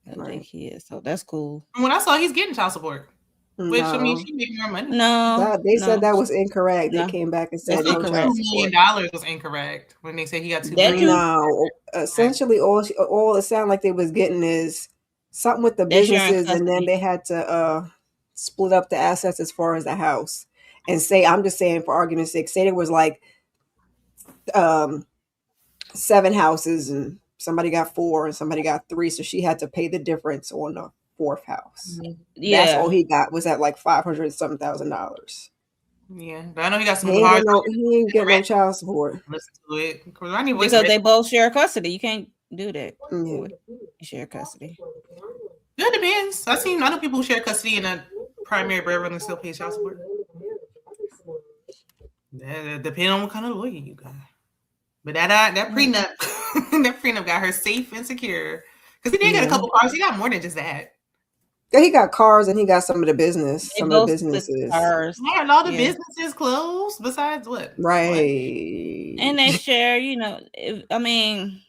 of their Right. kids. So that's cool. And when I saw he's getting child support, which I mean, No, she making more money. No, that they said no, that was incorrect. They no. came back and I That's said thought no the child $2 incorrect. million support. dollars was incorrect when they said he got 2 billion. That too. No, essentially all it sounded like they was getting is something with the They're sharing businesses, and then custody. they had to split up the assets as far as the house. And say, I'm just saying for argument's sake, say there was like um 7 houses and somebody got 4 and somebody got 3, so she had to pay the difference on the fourth house. That's all Yeah. he got, was at like 500 something $1,000. Yeah, but I know he got He some ain't hard get no rent. child support. Listen to it because Ronnie voice Because rich. they both share custody. You can't do that. Yeah. With share custody. It depends. I know people who share custody in a primary breadwinner and still pay child support. Depending on what kind of lawyer you got. But that prenup, that prenup got her safe and secure. Because he did get a Yeah. couple cars. He got more than just that. Yeah, he got cars and he got some of the They some of the both split the businesses. cars. And all the Yeah. businesses closed. Besides what? Right. And they share, I mean,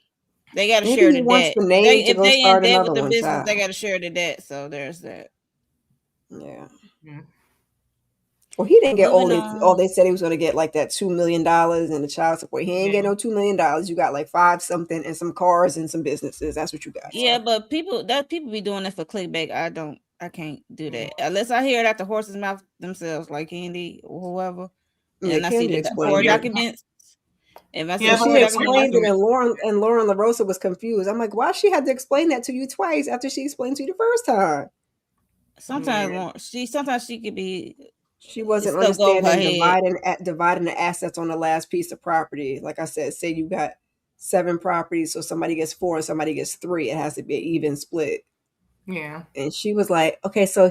they got to Maybe share he the wants debt. the name to If go they in start debt another with the one, business, child. they got to share the debt. So there's that. Yeah. Yeah. Well, he didn't get Moving on. all they said he was going to get like that $2 million in the child support. He ain't get no $2 million. You got like 5 something and some cars and some businesses. That's what you got. Yeah, but people be doing that for clickbait. I can't do that unless I hear it out the horse's mouth themselves, like Candy or whoever. Yeah, And I see Candy the explained court it. documents. If I see Yeah, the She court explained it, documents, and Lauren LaRosa was confused. I'm like, why she had to explain that to you twice after she explained to you the first time? sometimes she could be She wasn't stuff go over her understanding head. dividing the assets on the last piece of property. Like I said, say you got 7 properties, so somebody gets 4 and somebody gets 3. It has to be an even split. Yeah. And she was like, okay, so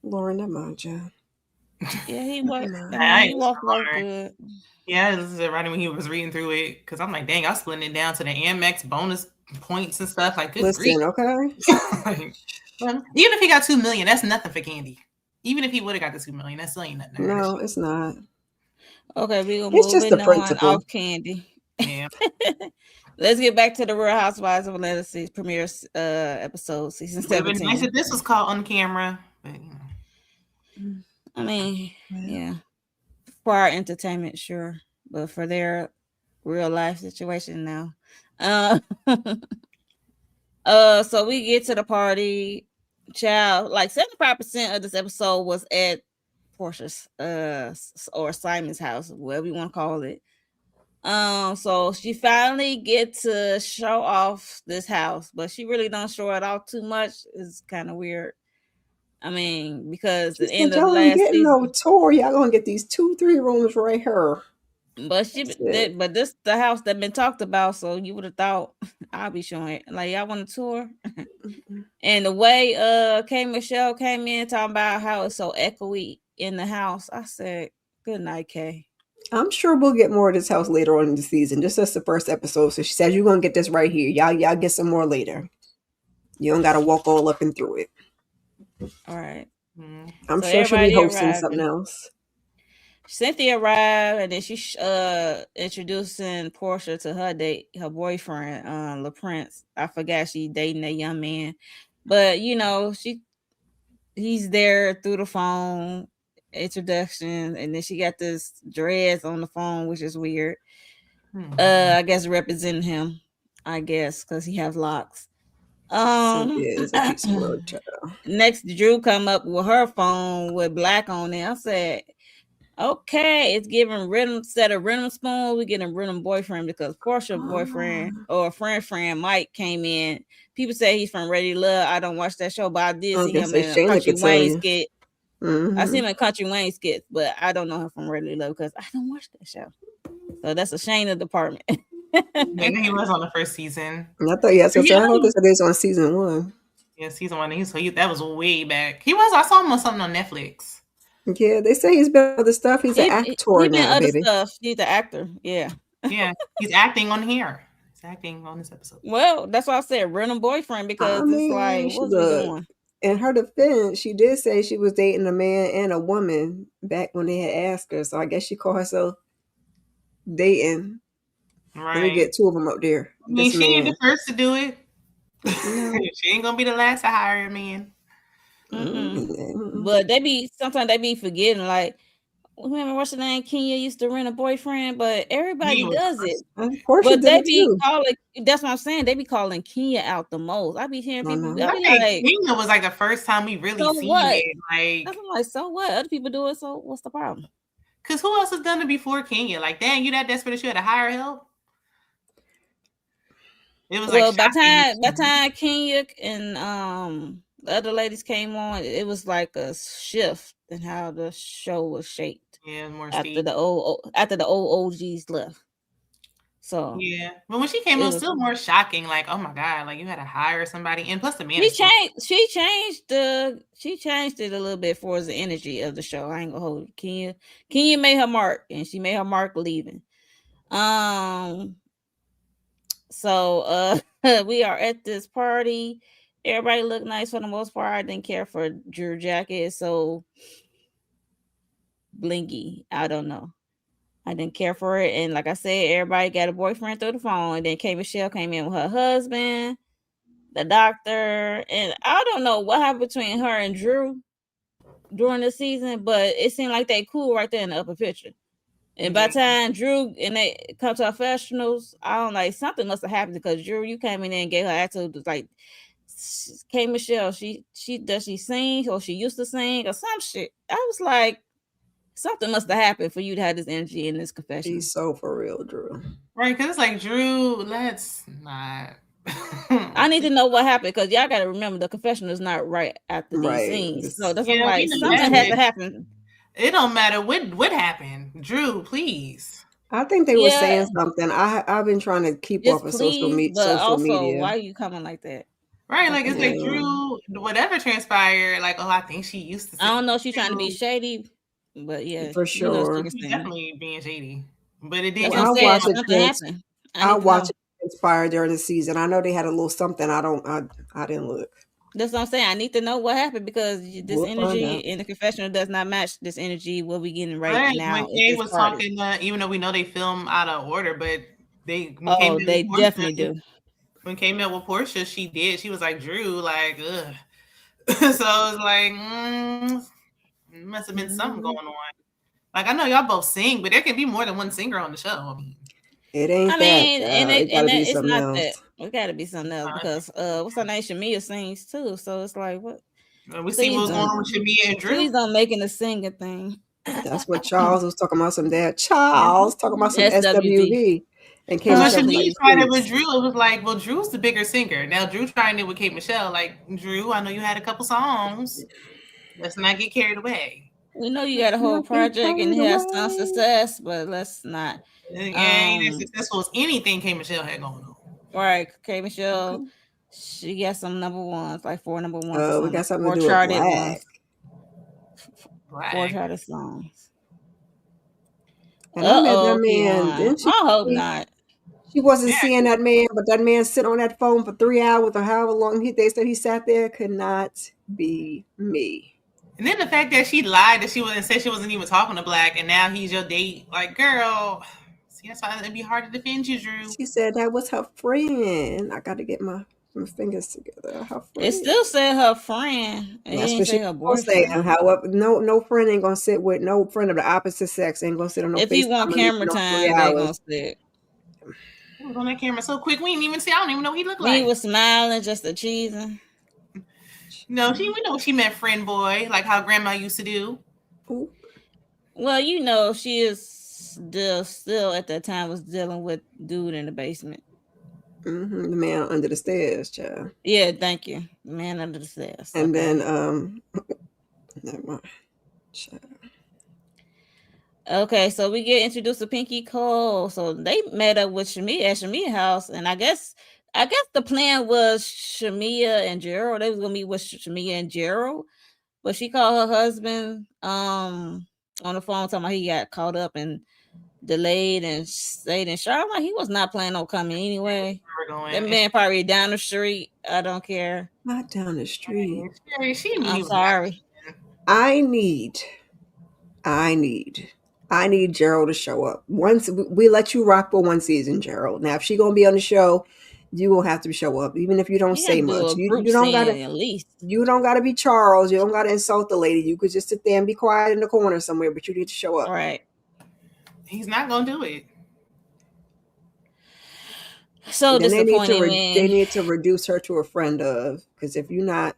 Lauren, never mind, John. Yeah, he walked. Never I mind. mean, I he ain't walked off sorry. good. Yeah, this is right when he was reading through it because I'm like, dang, I was splitting it down to the Amex bonus points and stuff. Like, good grief. Listen, okay. Like, even if he got 2 million, that's nothing for Candy. Even if he would have got the 2 million, that still ain't nothing to her. No, it's not. Okay, we gonna It's move just the it on principle. off Candy. Yeah. Let's get back to the Real Housewives of Atlanta premiere episode, season Would have been nice 17. if this was caught on camera, but I mean, Yeah. yeah, for our entertainment, sure, but for their real life situation, now. Uh, so we get to the party. Child, like 75% of this episode was at Portia's or Simon's house, whatever you want to call it. So she finally get to show off this house, but she really don't show it off too much. It's kind of weird. I mean, because She the end said, of the y'all ain't last getting no season, tour. Y'all gonna get these 2, 3 rooms right here. but That's it. but this the house that been talked about, so you would have thought I'll be showing it. Like, y'all want a tour? And the way K Michelle came in talking about how it's so echoey in the house, I said, "Good night, Kay." I'm sure we'll get more of this house later on in the season. Just as the first episode. So she says you're gonna get this right here. Y'all get some more later. You don't gotta walk all up and through it. All right. I'm So sure she'll be everybody hosting arrived. something else. Cynthia arrived, and then she introducing Portia to her boyfriend, LaPrince. I forgot she dating that young man, but he's there through the phone introduction, and then she got this dreads on the phone, which is weird. I guess representing him, I guess, because he has locks. Cynthia is a piece of work, child. Next, Drew come up with her phone with black on it. I said, okay, it's giving rhythm, instead of rhythm spoon, we getting rhythm boyfriend, because Portia boyfriend or friend Mike came in. People say he's from Ready Love. I don't watch that show, but I did I was see gonna him say in a Shayna Country could tell Wayne you. skit. I see him in Country Wayne skits, but I don't know him from Ready Love because I don't watch that show. So that's a Shayna department. maybe he was on the first season. And I thought, yeah, so He I thought only, this was on season 1. yeah, season 1. That was way back. He was. I saw him on something on Netflix. Yeah, they say he's been other stuff. He's an actor He been now, other baby. stuff. He's the actor. Yeah. Yeah, he's acting on here. He's acting on this episode. Well, that's why I said random boyfriend, I because it's like, mean, she what's we look. doing? In her defense, she did say she was dating a man and a woman back when they had asked her. So I guess she called herself dating. Let me Right. get 2 of them up there. I mean, This she ain't man. the first to do it. No. She ain't gonna be the last to hire a man. But sometimes they be forgetting, like, remember what's the name? Kenya used to rent a boyfriend, but everybody He was does it. Portia But did they it be too. calling. That's what I'm saying. They be calling Kenya out the most. I be hearing I people. know. I I be think like, Kenya was like the first time we really so seen what? it. Like, I'm like, so what? Other people do it. So what's the problem? cause who else has done it before Kenya? Like, dang, you that desperate that you had to hire help? It was like Well, by shocking. time Kenya and the other ladies came on, it was like a shift in how the show was shaped Yeah, more after Steve. the old OGs left. So Yeah, but when she came, it it was was. still more shocking. Like, oh my god, like you had to hire somebody, and plus the man She is still. changed. She changed it a little bit for the energy of the show. I ain't gonna hold it. Kenya made her mark, and she made her mark leaving. So we are at this party. Everybody looked nice for the most part. I didn't care for Drew jacket, so blingy. I don't know. I didn't care for it. And like I said, everybody got a boyfriend through the phone. And then K Michelle came in with her husband, the doctor, and I don't know what happened between her and Drew during the season, but it seemed like they cool right there in the upper picture. And by the time Drew and they come to professionals, I don't like, something must have happened, because Drew, you came in there and gave her attitude like K Michelle, she does she sing, or she used to sing or some shit. I was like, something must have happened for you to have this energy in this confessional. She's so for real, Drew. Right, because it's like, Drew, let's not. I need to know what happened, because y'all got to remember the confessional is not right after these Right. scenes. So that's Yeah, like, we know something that, had to happen. It don't matter what happened. Drew, please. I think they were Yeah, saying something. I've been trying to keep off just of please, but social also, media. why are you coming like that? Right, What like the it's hell? like Drew, whatever transpired, like, oh, I think she used to I say don't know if she's trying to be Drew. shady, but yeah, For you know she sure. can She's sing. definitely being shady. But it did That's get what I'm I'll saying. watch confirmed. it Something happened. I I'll need to watch know. it transpire during the season. I know they had a little something. I didn't look. That's what I'm saying. I need to know what happened, because this We'll find energy out. in the confessional does not match this energy what we getting right Right. now When at Kay this was party. talking, even though we know they film out of order, but They when came Oh, to they with definitely Portia, do. when came out with Portia, she did. She was like Drew, like ugh. So I was like, must have been something going Mhm. on. Like I know y'all both sing, but there can be more than one singer on the show. I mean, It I ain't that. mean, It got to be it's something not that. else. It got to be something else because what's her name? Shamia sings too, so it's like, what? we see what's going on with Shamia and Drew. Please don't making a singing thing. That's what Charles was talking about. Some dad. Charles talking about some SWV. SWV, and K Because when Oh, Michelle was Shamia like, please. tried it with please. Drew, it was like, well, Drew's the bigger singer. Now Drew trying it with Kate Michelle. Like Drew, I know you had a couple songs. Let's not get carried away. We know you Let's got a whole not get project and carried it has some away. success, but let's not. It ain't as successful as anything Kate Michelle had going on. Right, K Michelle, Okay. she got some number ones, like 4 number 1s or We something, got something to four do with charted black. ones, four Black. charted songs. And I met that Oh, man. Keon. Didn't she? I hope not. She wasn't Yeah. seeing that man, but that man sit on that phone for 3 hours or however long they said he sat there could not be me. And then the fact that she lied that she was and said she wasn't even talking to Black, and now he's your date. Like, girl, see, that's why it'd be hard to defend you, Drew. She said that was her friend. I got to get my fingers together. Her It friend. still said her friend. It That's didn't what she say her was saying. boyfriend. However, no friend ain't gonna sit with no friend of the opposite sex ain't gonna sit on no If he want FaceTime with me for camera no three time, they hours. gonna sit. He was on that camera so quick, we didn't even see. I don't even know what he looked When he like. was smiling, just a cheesing. No, we know she meant friend boy, like how Grandma used to do. Ooh. Well, she is still at that time was dealing with dude in the basement. The man under the stairs, child. Yeah, thank you. Man under the stairs. And Okay. then never mind. Child. Okay, so we get introduced to Pinky Cole. So they met up with Shamia at Shamia's house, and I guess the plan was Shamia and Gerald. They was gonna meet with Shamia and Gerald, but she called her husband on the phone talking about he got caught up and delayed and stayed in Charlotte. He was not planning on coming anyway. That man probably down the street. I don't care. Not down the street. She didn't I'm even sorry. I need Gerald to show up. Once we let you rock for one season, Gerald. Now, if she gonna be on the show, you will have to show up, even if you don't You got say to do much. a group You don't gotta scene at least. be Charles. You don't gotta insult the lady. You could just sit there and be quiet in the corner somewhere, but you need to show up. All right. He's not gonna do it. So Then disappointing they when need to reduce her to a friend of, because if you're not,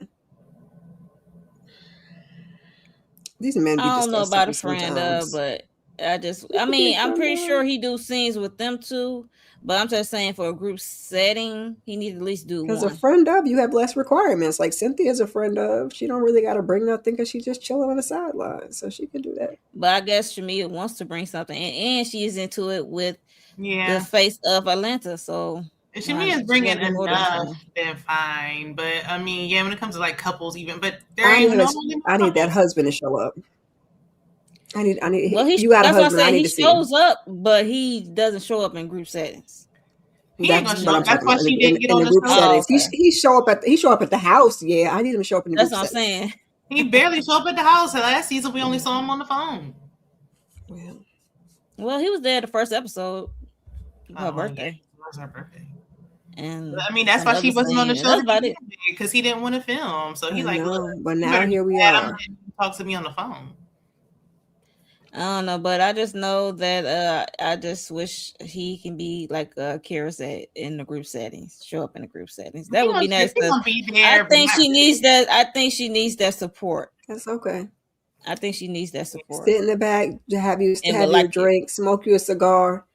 these men be I don't know disgusting about me a friend of, sometimes. but I You could be a mean, I'm friend pretty sure of. he do scenes with them too. But I'm just saying, for a group setting, he needs to at least do Because a one. friend of, you have less requirements. Like Cynthia's a friend of. She don't really got to bring nothing because she's just chilling on the sidelines. So she can do that. But I guess Shamia wants to bring something, and she's into it with the Yeah. face of Atlanta. So If why Shami is she got bringing to be more than a enough, friend. then fine. But I mean, yeah, when it comes to like couples, even, but there ain't no I need that couples. husband to show up. Well, you got a that's what I husband. I said. need He to see him. shows up, but he doesn't show up in group settings. He ain't That's gonna what show I'm up. That's talking why about. she didn't get In on the the group show. settings, Oh, okay. he show up at the house. Yeah, I need him to show up in the That's group what I'm settings. saying. He barely showed up at the house. Last season, we only saw him on the phone. Well, he was there the first episode of her birthday. Yeah, it was her birthday. And But, I mean, that's some why she other wasn't on the scene, and show that's to about begin it. with, because he didn't want to film. So he I like, look, know, but you now better be here we glad I'm are. letting you talk to me on the phone. I don't know, but I just know that I just wish he can be like Kira said in the group settings, show up in the group settings. That would be nice He because gonna be there, but not she really. needs that. I think she needs that support. That's okay. I think she needs that support. Sit in the back, to have And would your like it. drink, smoke you a cigar,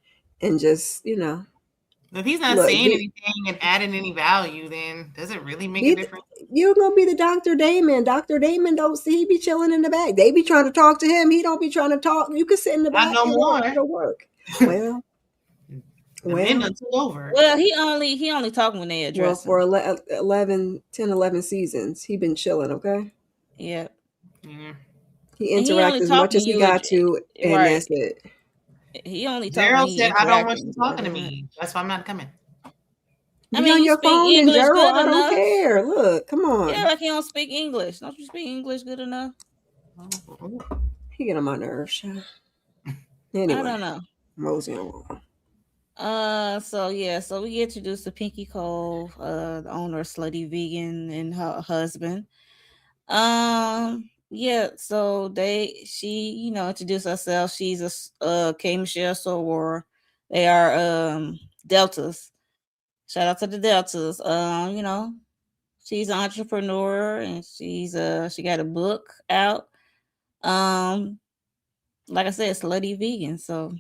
and just If he's not look. saying anything and adding any value, then does it really make a difference? You're gonna be the Dr. Damon. Dr. Damon don't see, he be chilling in the back. They be trying to talk to him. He don't be trying to talk. You can sit in the Not back. no more. It'll work. Well, The men done took over. Well, he only talking when they address for him. 11 seasons, he been chilling. Okay. Yeah. Yeah. He And he interact only as much talking as he you got to, and right. that's it. He only talking when Gerald he said, "I don't want interacting. you talking to me. That's why I'm not coming." I Be mean, on you your speak phone, and English Gerald, good I don't enough. care. Look, come Yeah, on. like he don't speak English. Don't you speak English good enough? Oh. He get on my nerves. Anyway, I don't know. mosey on. So we introduced to Pinky Cole, the owner of Slutty Vegan, and her husband. Yeah, so she, introduced herself. She's K Michelle Soror. They are Deltas. Shout out to the Deltas. She's an entrepreneur and she got a book out. Um, like I said, Slutty Vegan. So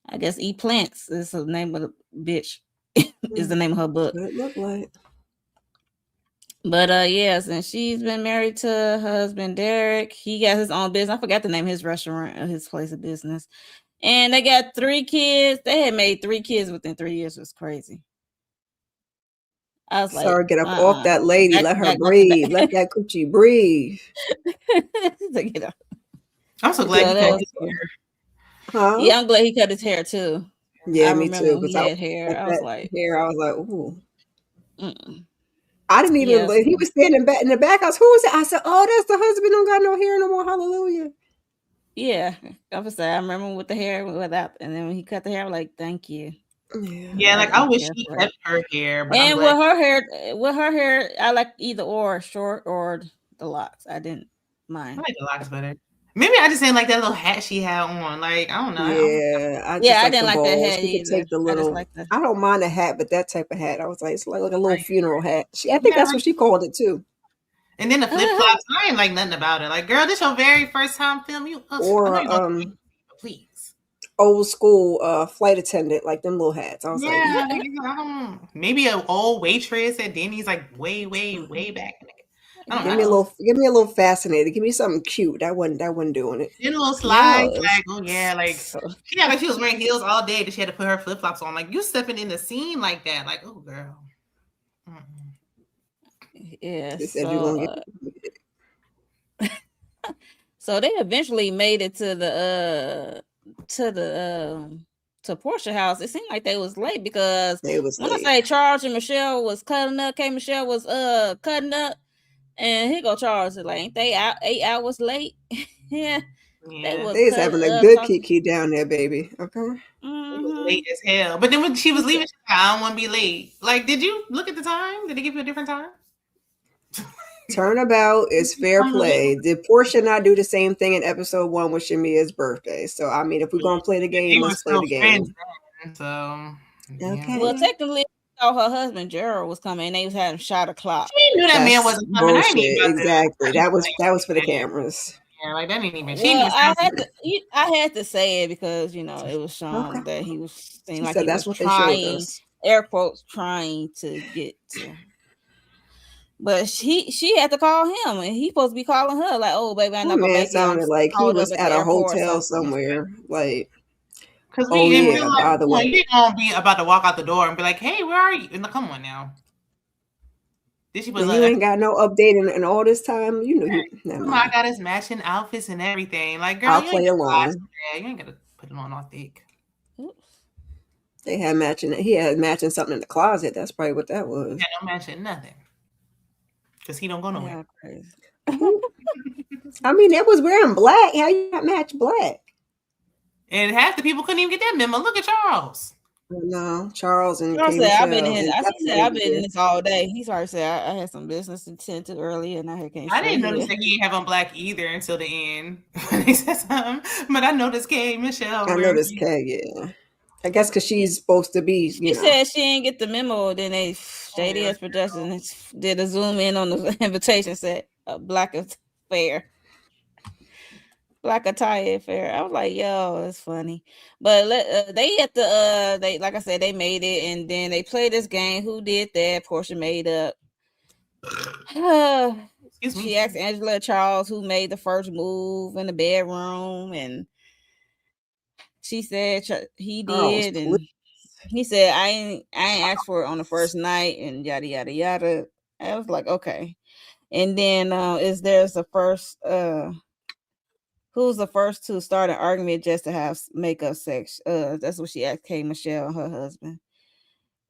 I guess Eat Plants is the name of the bitch. Is the name of her book. What it looked like. But yes, and she's been married to her husband Derek. He got his own business. I forgot the name of his restaurant or his place of business. And they got 3 kids. They had made 3 kids within 3 years. It was crazy. I was like, Sorry, get up off that lady. back Let to her back, back to breathe. Let that coochie breathe. back. Get up. I'm so glad Yeah, he that cut was his cool. hair. Huh? Yeah, I'm glad he cut his hair too. Yeah, I me remember too. when he Because I had hair. at I was that like, hair, I was like, ooh. mm-mm. I didn't even. Yes, He was standing back in the back. I was, who is it? I said, oh, that's the husband. Don't got no hair no more. Hallelujah. yeah. I was say I remember with the hair without, and then when he cut the hair, I'm like, thank you. Yeah. Yeah, like I wish Yes, she right. kept her hair, but I'm And glad. with her hair, I like either or, short or the locks. I didn't I mind. like the locks better. Maybe I just didn't like that little hat she had on. Like I don't know. Yeah, I Yeah, just I like didn't the like that balls. hat She could either. take the I just little. like the I don't mind a hat, but that type of hat, I was like, it's like a little like funeral hat. I think yeah, that's like what she called it too. and then the flip flops. I ain't like nothing about it. Like girl, this your very first time film. You, ugh, I know Or you don't. But please. old school flight attendant, like them little hats. I was like, Yeah, like I don't. Maybe an old waitress at Denny's, like way, way, way back. I don't know. I just give me a little fascinated. Give me something cute. That wasn't doing it. did a little slide. no. Like oh yeah, like So, yeah, like she was wearing heels all day. That she had to put her flip flops on. Like you stepping in the scene like that. Like oh girl. Mm-mm. yeah, They said you're gonna get. so they eventually made it to the to Portia house. It seemed like they was late because They was when I late. say Charles and Michelle was cutting up, K Michelle was cutting up, and here go Charles. Like, ain't they out 8 hours late? Yeah, they Yeah. was They is cutting having a up good talking. kiki down there, baby. Okay. It was Mm-hmm. late as hell. But then when she He was said, leaving, she said, I don't want to be late. Like, did you look at the time? Did they give you a different time? Turnabout is fair play. Did Portia not do the same thing in episode 1 with Shamia's birthday? So I mean, if we're gonna play the game, They were let's play still the friends game. then. So, yeah. well, Okay. technically, I saw her husband Gerald was coming. And they was having shot o'clock. She knew that man That's wasn't coming. I ain't even bullshit. about to. Exactly. I ain't That was for the even cameras. yeah, like that ain't even. She didn't Well, even sound too. I had to say it because it was Okay. shown that he was seemed She like said he that's was what they showed trying, us. air quotes, trying to get to. But she had to call him, and he supposed to be calling her like, "Oh, baby, I'm That not gonna man make it. I'm sounded like he caught up was at the at a airport or hotel something." somewhere. Like, Because oh we in real yeah, life, by the way. you ain't gonna be about to walk out the door and be like, "Hey, where are you?" And come on now. Did she put And you like, ain't got no update in all this time. You know he never I mind. got his matching outfits and everything. Like, girl, I'll you ain't play got to lie to along. that. You ain't got to put it on all thick. Oops. He had matching something in the closet. That's probably what that was. Yeah, no matching nothing. Because he don't go nowhere. Yeah, crazy. Who I mean, that was wearing black. How you not match black? And half the people couldn't even get that memo. Look at Charles. No, Charles and Charles K said, "I've been in Michelle, his." and He said, "I've definitely been in this all day." He started saying, "I had some business to tend to earlier, and I can't I stay didn't notice here." that he didn't have on black either until the end when they said something. But I noticed Kay Michelle I wearing noticed K. Yeah, I guess because she's supposed to be, She said she didn't get the memo. Then they oh, yeah. JDS Productions did a zoom in on the invitation. Said black affair, black attire affair. I was like, yo, it's funny. But they at the they like I said, they made it, and then they played this game. Who did that? Portia made up. Excuse She me. asked Angela Charles who made the first move in the bedroom, and she said he Charles, did, please. and he said I ain't asked for it on the first night, and yada yada yada. I was like, okay. And then is there's the first who's the first to start an argument just to have makeup sex? That's what she asked K Michelle, her husband.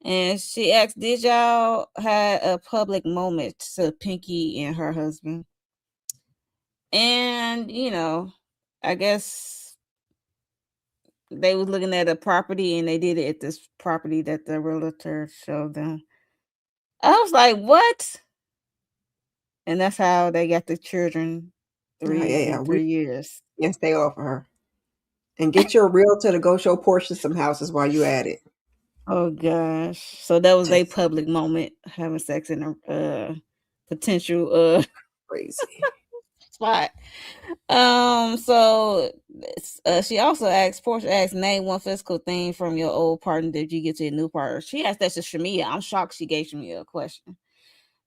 And she asked, did y'all had a public moment to Pinky and her husband? And I guess they was looking at a property and they did it at this property that the realtor showed them. I was like, what? And that's how they got the children Yeah, yeah, yeah. in We 3 years. can stay off of her. And get your realtor to go show Portia some houses while you at it. Oh gosh. So that was their Just public moment having sex in a potential crazy. spot. So she also asked Portia asked name one physical thing from your old partner that you get to your new partner. She asked that to Shamia. I'm shocked she gave Shamia a question.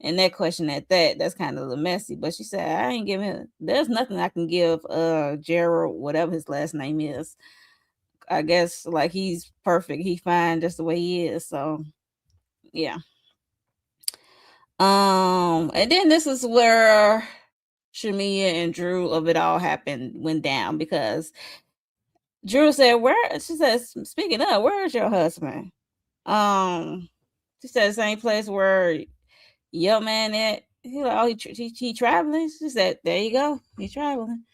And that question that's kind of a little messy. But she said, I ain't giving him there's nothing I can give Gerald, whatever his last name is. I guess like he's perfect. He fine just the way he is. So yeah. And then this is where Shamia and Drew of it all went down because Drew said, she says, speaking of, where is your husband? She said the same place where your man at. He like, oh, he traveling. She said, there you go, he traveling.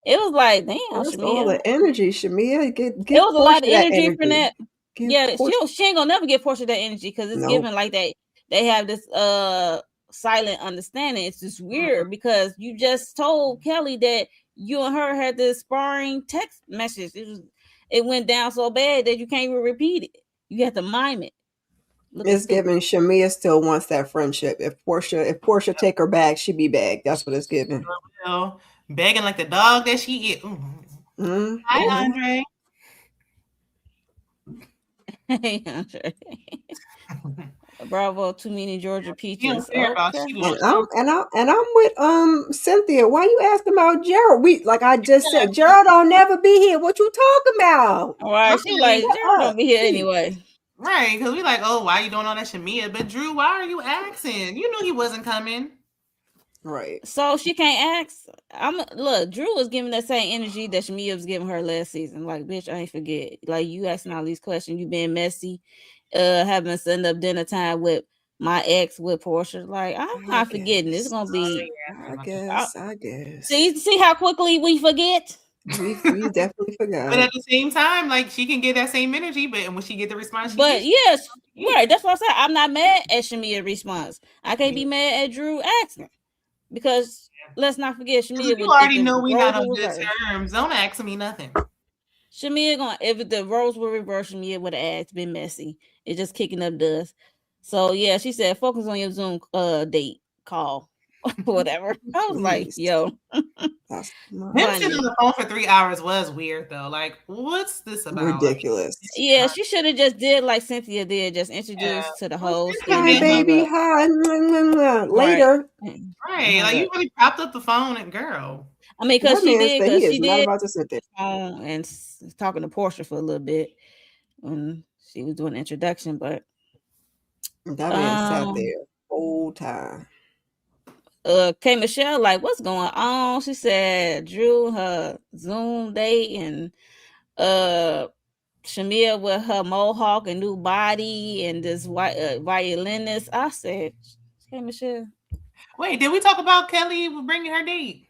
It was like, damn, Where's all Shamia. the energy, Shamia? It Give was a lot Portia of that energy from energy. that. Give Yeah, Portia. she ain't gonna never get Portia that energy because it's No. given like they have this silent understanding. It's just weird because you just told Kelly that you and her had this sparring text message. It went down so bad that you can't even repeat it. You have to mime it. Looking It's stupid. giving Shamia still wants that friendship. If Portia take her back, she be back. That's what it's giving. Well, begging like the dog that she is. Hi, Mm-hmm. Andre. Hey, Andre. Bravo, too many Georgia You don't peaches. care about Okay. she And wants I'm some. and I and I'm with Cynthia. Why you asking about Gerald? We like I just said, Gerald don't never be here. What you talking about? All right. She Okay. like, Shut Jared up, don't be here please. anyway. Right, because we like, oh, why you doing all that Shamia? But Drew, why are you asking? You knew he wasn't coming. Right. So she can't ask. Look. Drew was giving that same energy that Shamia was giving her last season. Like, bitch, I ain't forget. Like, you asking all these questions. You being messy. Having us end up dinner time with my ex with Portia. Like, I'm I not forgetting. It's guess. gonna be. I I, guess. I guess. see how quickly we forget. We definitely But forgot. at the same time, like she can get that same energy, but when she get the response she But gets, yes, yeah. right. That's what I said. I'm not mad at Shamia's response. I can't be mad at Drew asking because let's not forget Shamia You would if already the know we roles not were on good reversed. terms. Don't ask me nothing. Shamia gonna if the roles were reversed, Shamia would have asked, been messy. It's just kicking up dust. So yeah, she said focus on your Zoom date call. Whatever. I was like, Please. yo, That's Him sitting on Bunny. the phone for 3 hours was weird though. Like, what's this about? Like, ridiculous. Yeah, she should have just did like Cynthia did, just yeah. introduced to the Well, host Cynthia and Hi, then did hung baby. up. Hi. Mwah, mwah, mwah. Right. Later. And right. hung Like you up. really propped up the phone and girl. I mean, That man said he because is she not did about to sit there. phone and talking to Portia for a little bit when she was doing the introduction, but That man sat um there whole time. K Michelle, like, what's going on? She said Drew her Zoom date and uh Shamia with her mohawk and new body and this white violinist. I said, K Michelle. Wait, did we talk about Kelly bringing her date?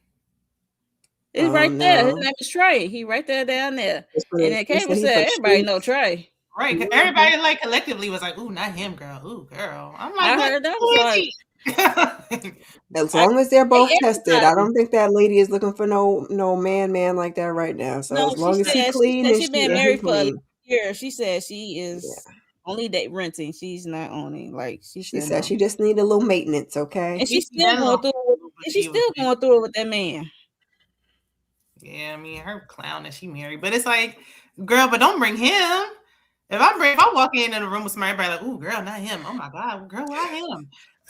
It's Oh right there. His no. name is Trey. He right there down there. And then They K said he for said, the everybody know streets. Trey. Right. 'Cause Mhm. everybody like collectively was like, ooh, not him, girl. Ooh, girl. I'm like, I what heard that who was is like, he? As I long as they're they both tested, I everybody. don't think that lady is looking for no man like that right now. So No, as long as he clean and she she been and he married for a clean, year. She said she is yeah. only date renting. She's not owning. Like she She said said no. she just need a little maintenance, okay? And He she's she still been going long, through it. but And she's she was still big. going through it with that man. Yeah, I mean, her clown that she married. But it's like, girl, but don't bring him. If I walk in a room with somebody, everybody like, ooh, girl, not him. Oh my God, girl, why him?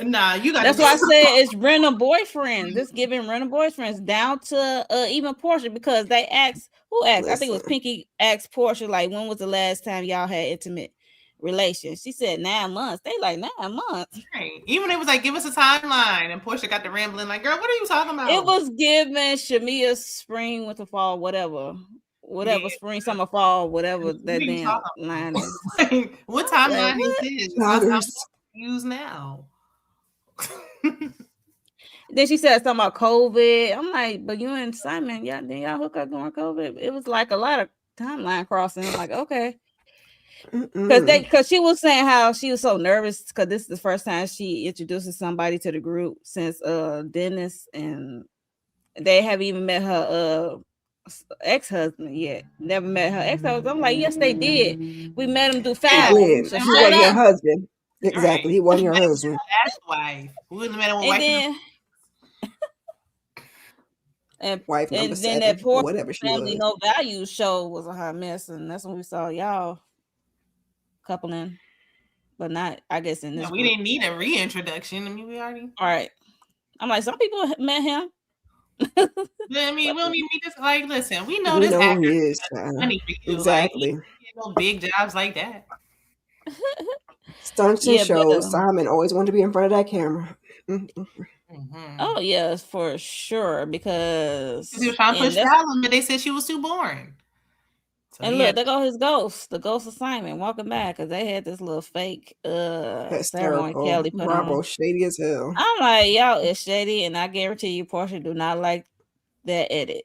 Nah, you got to That's go. why I said it's random boyfriends. This giving random boyfriends down to even Portia because they asked who asked. I think it was Listen, Pinky asked Portia like when was the last time y'all had intimate relations. She said 9 months. They like 9 months. Right. Even it was like, give us a timeline. And Portia got the rambling, like, girl, what are you talking It about? was given Shamia's spring, winter, fall, Yeah. whatever spring, summer, fall, whatever What that are you damn talking line about? is. Like, what I said timeline is what? this? I'm joggers. confused now. Then she said something about COVID. I'm like, but you and Simon, yeah, then y'all hook up during COVID. It was like a lot of timeline crossing. I'm like, okay. Mm-mm. Because she was saying how she was so nervous because this is the first time she introduces somebody to the group since Dennis, and they haven't even met her ex-husband yet. Never met her ex-husband. I'm like, yes, they did. We met him through They Foul. did. So He shut wasn't your up. husband. All right. Exactly. He wasn't your husband. Last wife. We wouldn't have met a And wife. then and Wife number and then that 7 or poor whatever she Family was. No Values show was a hot mess, and that's when we saw y'all coupling, but not, I guess, in this We group. didn't need a reintroduction. I mean, we already. All right. I'm like, some people met him. I mean, we don't even need this. Like, listen, we know We this know who actor he is. money for you. Like, he Exactly. ain't get no big jobs like that. Stunts and Yeah, but shows. Simon always wanted to be in front of that camera. Mm-mm. oh yes, for sure. He was Because trying to and push that's Fallon, but they said she was too boring. So and he look, had there go his ghost, the ghost of Simon walking back because they had this little fake ceremony Hysterical. Kelly put Bravo. on. Shady as hell. I'm like, y'all is shady, and I guarantee you, Portia do not like that edit.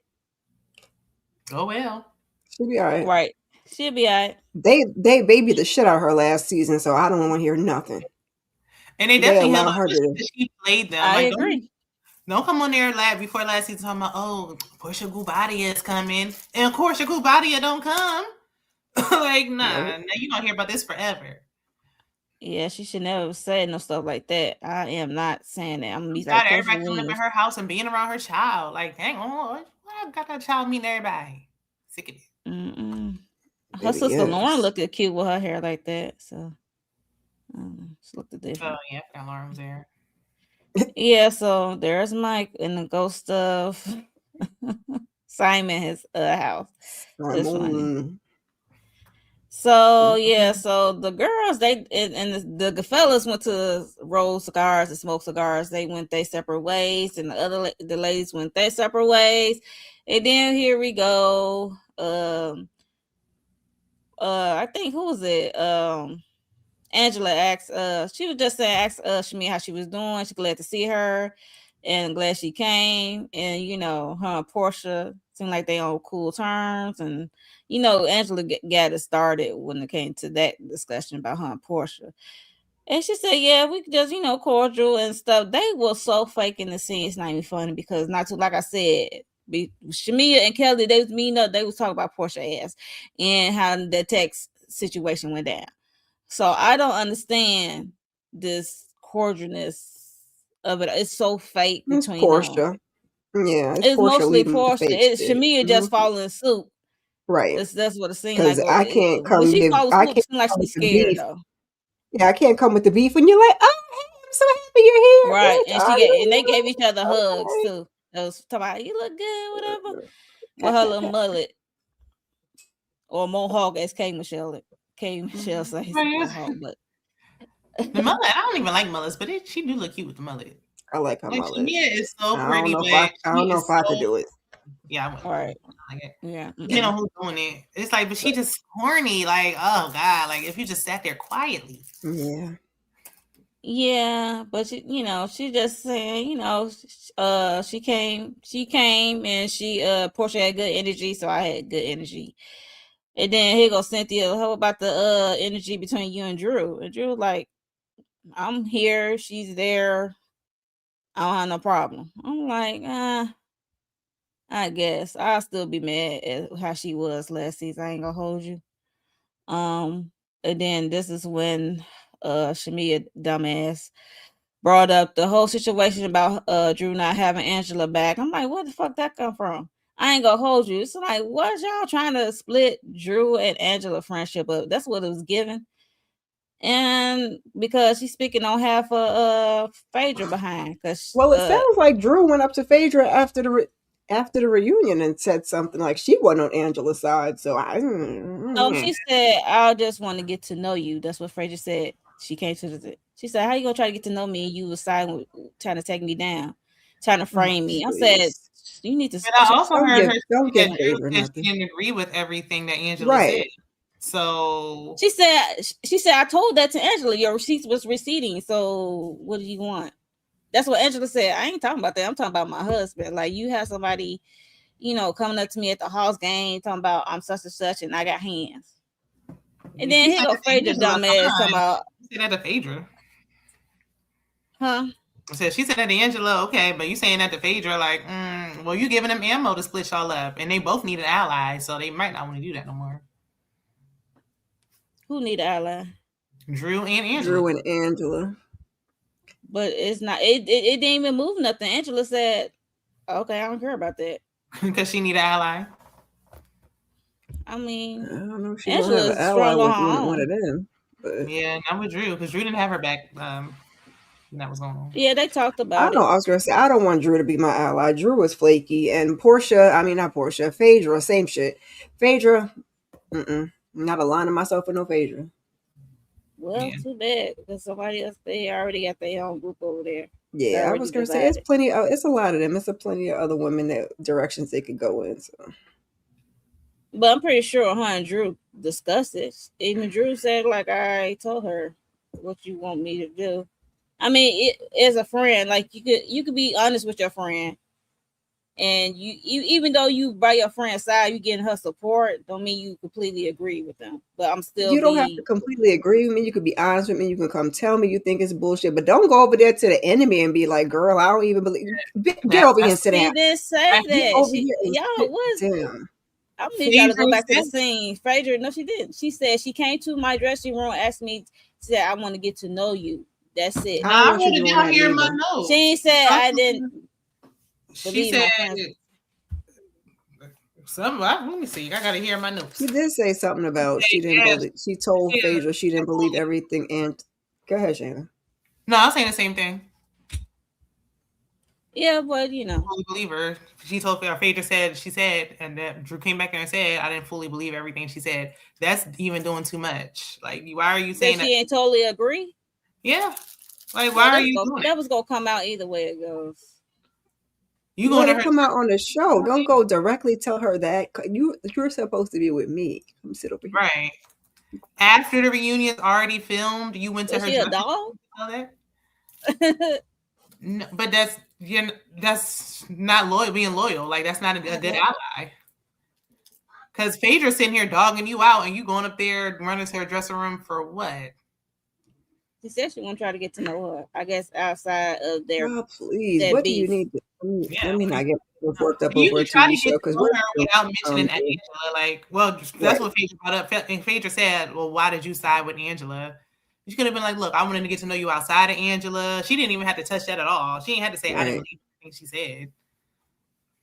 oh well. She'll be all right. Right? She'll be alright. They babied the shit out of her last season, so I don't want to hear nothing. And they They definitely allow held on, her especially to. because she played them. I Like, agree. don't come on there before last season talking about, oh, Portia Gubadia is coming. And of course, your Gubadia don't come. Like, nah, Nope. now you don't hear about this forever. Yeah, she should never say no stuff like that. I am not saying that. I'm gonna be like Got Portia everybody coming up in Williams. her house and being around her child. Like, hang on, why got that child meeting everybody? Sick of it. Mm-mm. Her Baby, sister Lauren yes. looked cute with her hair like that, so she looked Oh different. yeah, I forgot Lauren was there. Yeah, so there's Mike in the ghost of Simon his house. It's funny. Simon. So yeah, so the girls and the fellas went to roll cigars and smoke cigars. They went their separate ways, and the ladies went their separate ways. And then here we go. I think who was it? Angela asked, she was just saying, asked Shmi how she was doing. She's glad to see her and glad she came. And, her and Portia seemed like they on cool terms. And, Angela got it started when it came to that discussion about her and Portia. And she said, yeah, we just, cordial and stuff. They were so fake in the scene. It's not even funny because like I said, Shamia and Kelly, they was meeting up. They was talking about Portia ass and how the text situation went down. So I don't understand this cordialness of it. It's so fake It's between them. Portia. Yeah, it's It's Portia mostly leading with the Portia. fake shit. Shamia just following suit. Right. That's what it seemed like. Because Or I can't when come she give. follows I suit, can't it seemed like come she's with the scared beef. though. Yeah, I can't come with the beef when you're like, oh, hey, I'm so happy you're here, Right. bitch. And Are you? they gave each other hugs Okay. too. That was talking about you look good, whatever. With her little mullet. Or mohawk, as K Michelle says mohawk, but The mullet, I don't even like mullets, but she do look cute with the mullet. I like her Like, mullet. Shamia is so I pretty, don't know but if I. I she don't know is if I could so. do it. Yeah, I wouldn't. all right. Like it. Yeah. You know who's doing it. It's like, but she just corny. Like, oh God, like if you just sat there quietly. Yeah. Yeah, but she just saying, she came and Portia had good energy, so I had good energy. And then here goes Cynthia. How about the energy between you and Drew? And Drew like, I'm here, she's there. I don't have no problem. I'm like, I guess I'll still be mad at how she was last season. I ain't gonna hold you. And then this is when Shamia dumbass brought up the whole situation about Drew not having Angela back. I'm like, where the fuck that come from? I ain't gonna hold you. It's like, what y'all trying to split Drew and Angela friendship up? That's what it was given. And because she's speaking on half of Phaedra behind, because Well, it sounds like Drew went up to Phaedra after the reunion and said something like she wasn't on Angela's side. So no, she said, I just want to get to know you. That's what Phaedra said. She came to she said, how you gonna try to get to know me? You was trying to take me down, trying to frame me. I said, you need to. But I also heard her don't say give that Phaedra Drew said nothing. she didn't agree with everything that Angela said. So she said, I told that to Angela. Your receipts was receding. So what do you want? That's what Angela said. I ain't talking about that. I'm talking about my husband. Like, you have somebody coming up to me at the Hawks game talking about I'm such and such and I got hands. And She then here said go that to Phaedra Angela. dumbass talking Fine. about, She said that to Phaedra. huh? She said that to Angela, okay, but you saying that to Phaedra, like, well, you giving them ammo to split y'all up, and they both need an ally, so they might not want to do that no more. Who need an ally? Drew and Angela. Drew and Angela. But it's not. It didn't even move nothing. Angela said, "Okay, I don't care about that." Because she need an ally. I mean, I don't know if she's gonna Angela have an is ally strong on with her one own. of them. But Yeah, not with Drew, because Drew didn't have her back when that was going on. Yeah, they talked I about know it. I was gonna say I don't want Drew to be my ally. Drew was flaky, and Portia. I mean, not Portia. Phaedra, same shit. Phaedra, not aligning myself with no Phaedra. Well, Yeah. too bad because somebody else they already got their own group over there. Yeah, I Already was gonna say it's divided. plenty. It's a lot of them. It's a plenty of other women that directions they could go in. So But I'm pretty sure her and Drew discussed it. Even Drew said, like, I told her what you want me to do. I mean, as a friend, like you could be honest with your friend, and you even though you by your friend's side, you getting her support, don't mean you completely agree with them. But I'm still you don't have to be completely agree with me. You could be honest with me. You can come tell me you think it's bullshit, but don't go over there to the enemy and be like, "Girl, I don't even believe." Get over here and sit she down. didn't say Get that. over She here and y'all sit was down. I need y'all to go Phaedra back to the said, scene. Phaedra, no, she didn't. She said she came to my dressing room, asked me, said I want to get to know you. That's it. no, I don't I want you wrote it doing down that here in my neither. She notes. ain't said I didn't She believe said, my friends. let me see. I got to hear my notes. She did say something about she didn't Yes. believe. She told Yeah. Phaedra she didn't believe everything. And go ahead, Shayna. No, I was saying the same thing. Yeah, but Fully believe her. She told Phaedra she said, and that Drew came back there and said, I didn't fully believe everything she said. That's even doing too much. Like, why are you that saying that? she ain't totally agree. Yeah. Like, Well, why are you doing that it? was gonna come out either way it goes. You going Let to it her? come out on the show. Don't go directly tell her that. You're supposed to be with me. Come sit over here. Right. After the reunion's already filmed, you went to Was her she a dressing dog? room to tell that? No, but that's not loyal. Being loyal, like that's not a good ally. Because Phaedra's sitting here dogging you out, and you going up there running to her dressing room for what? She said she want to try to get to know her. I guess outside of Oh, please. their What do you beef. need? Yeah, Let me not get worked up you over can a try TV to get show to because know we're her without mentioning Angela. Like, well, that's right. what Phaedra brought up. And Phaedra said, "Well, why did you side with Angela?" She could have been like, "Look, I wanted to get to know you outside of Angela." She didn't even have to touch that at all. She didn't have to say, "I didn't Right. believe anything she said."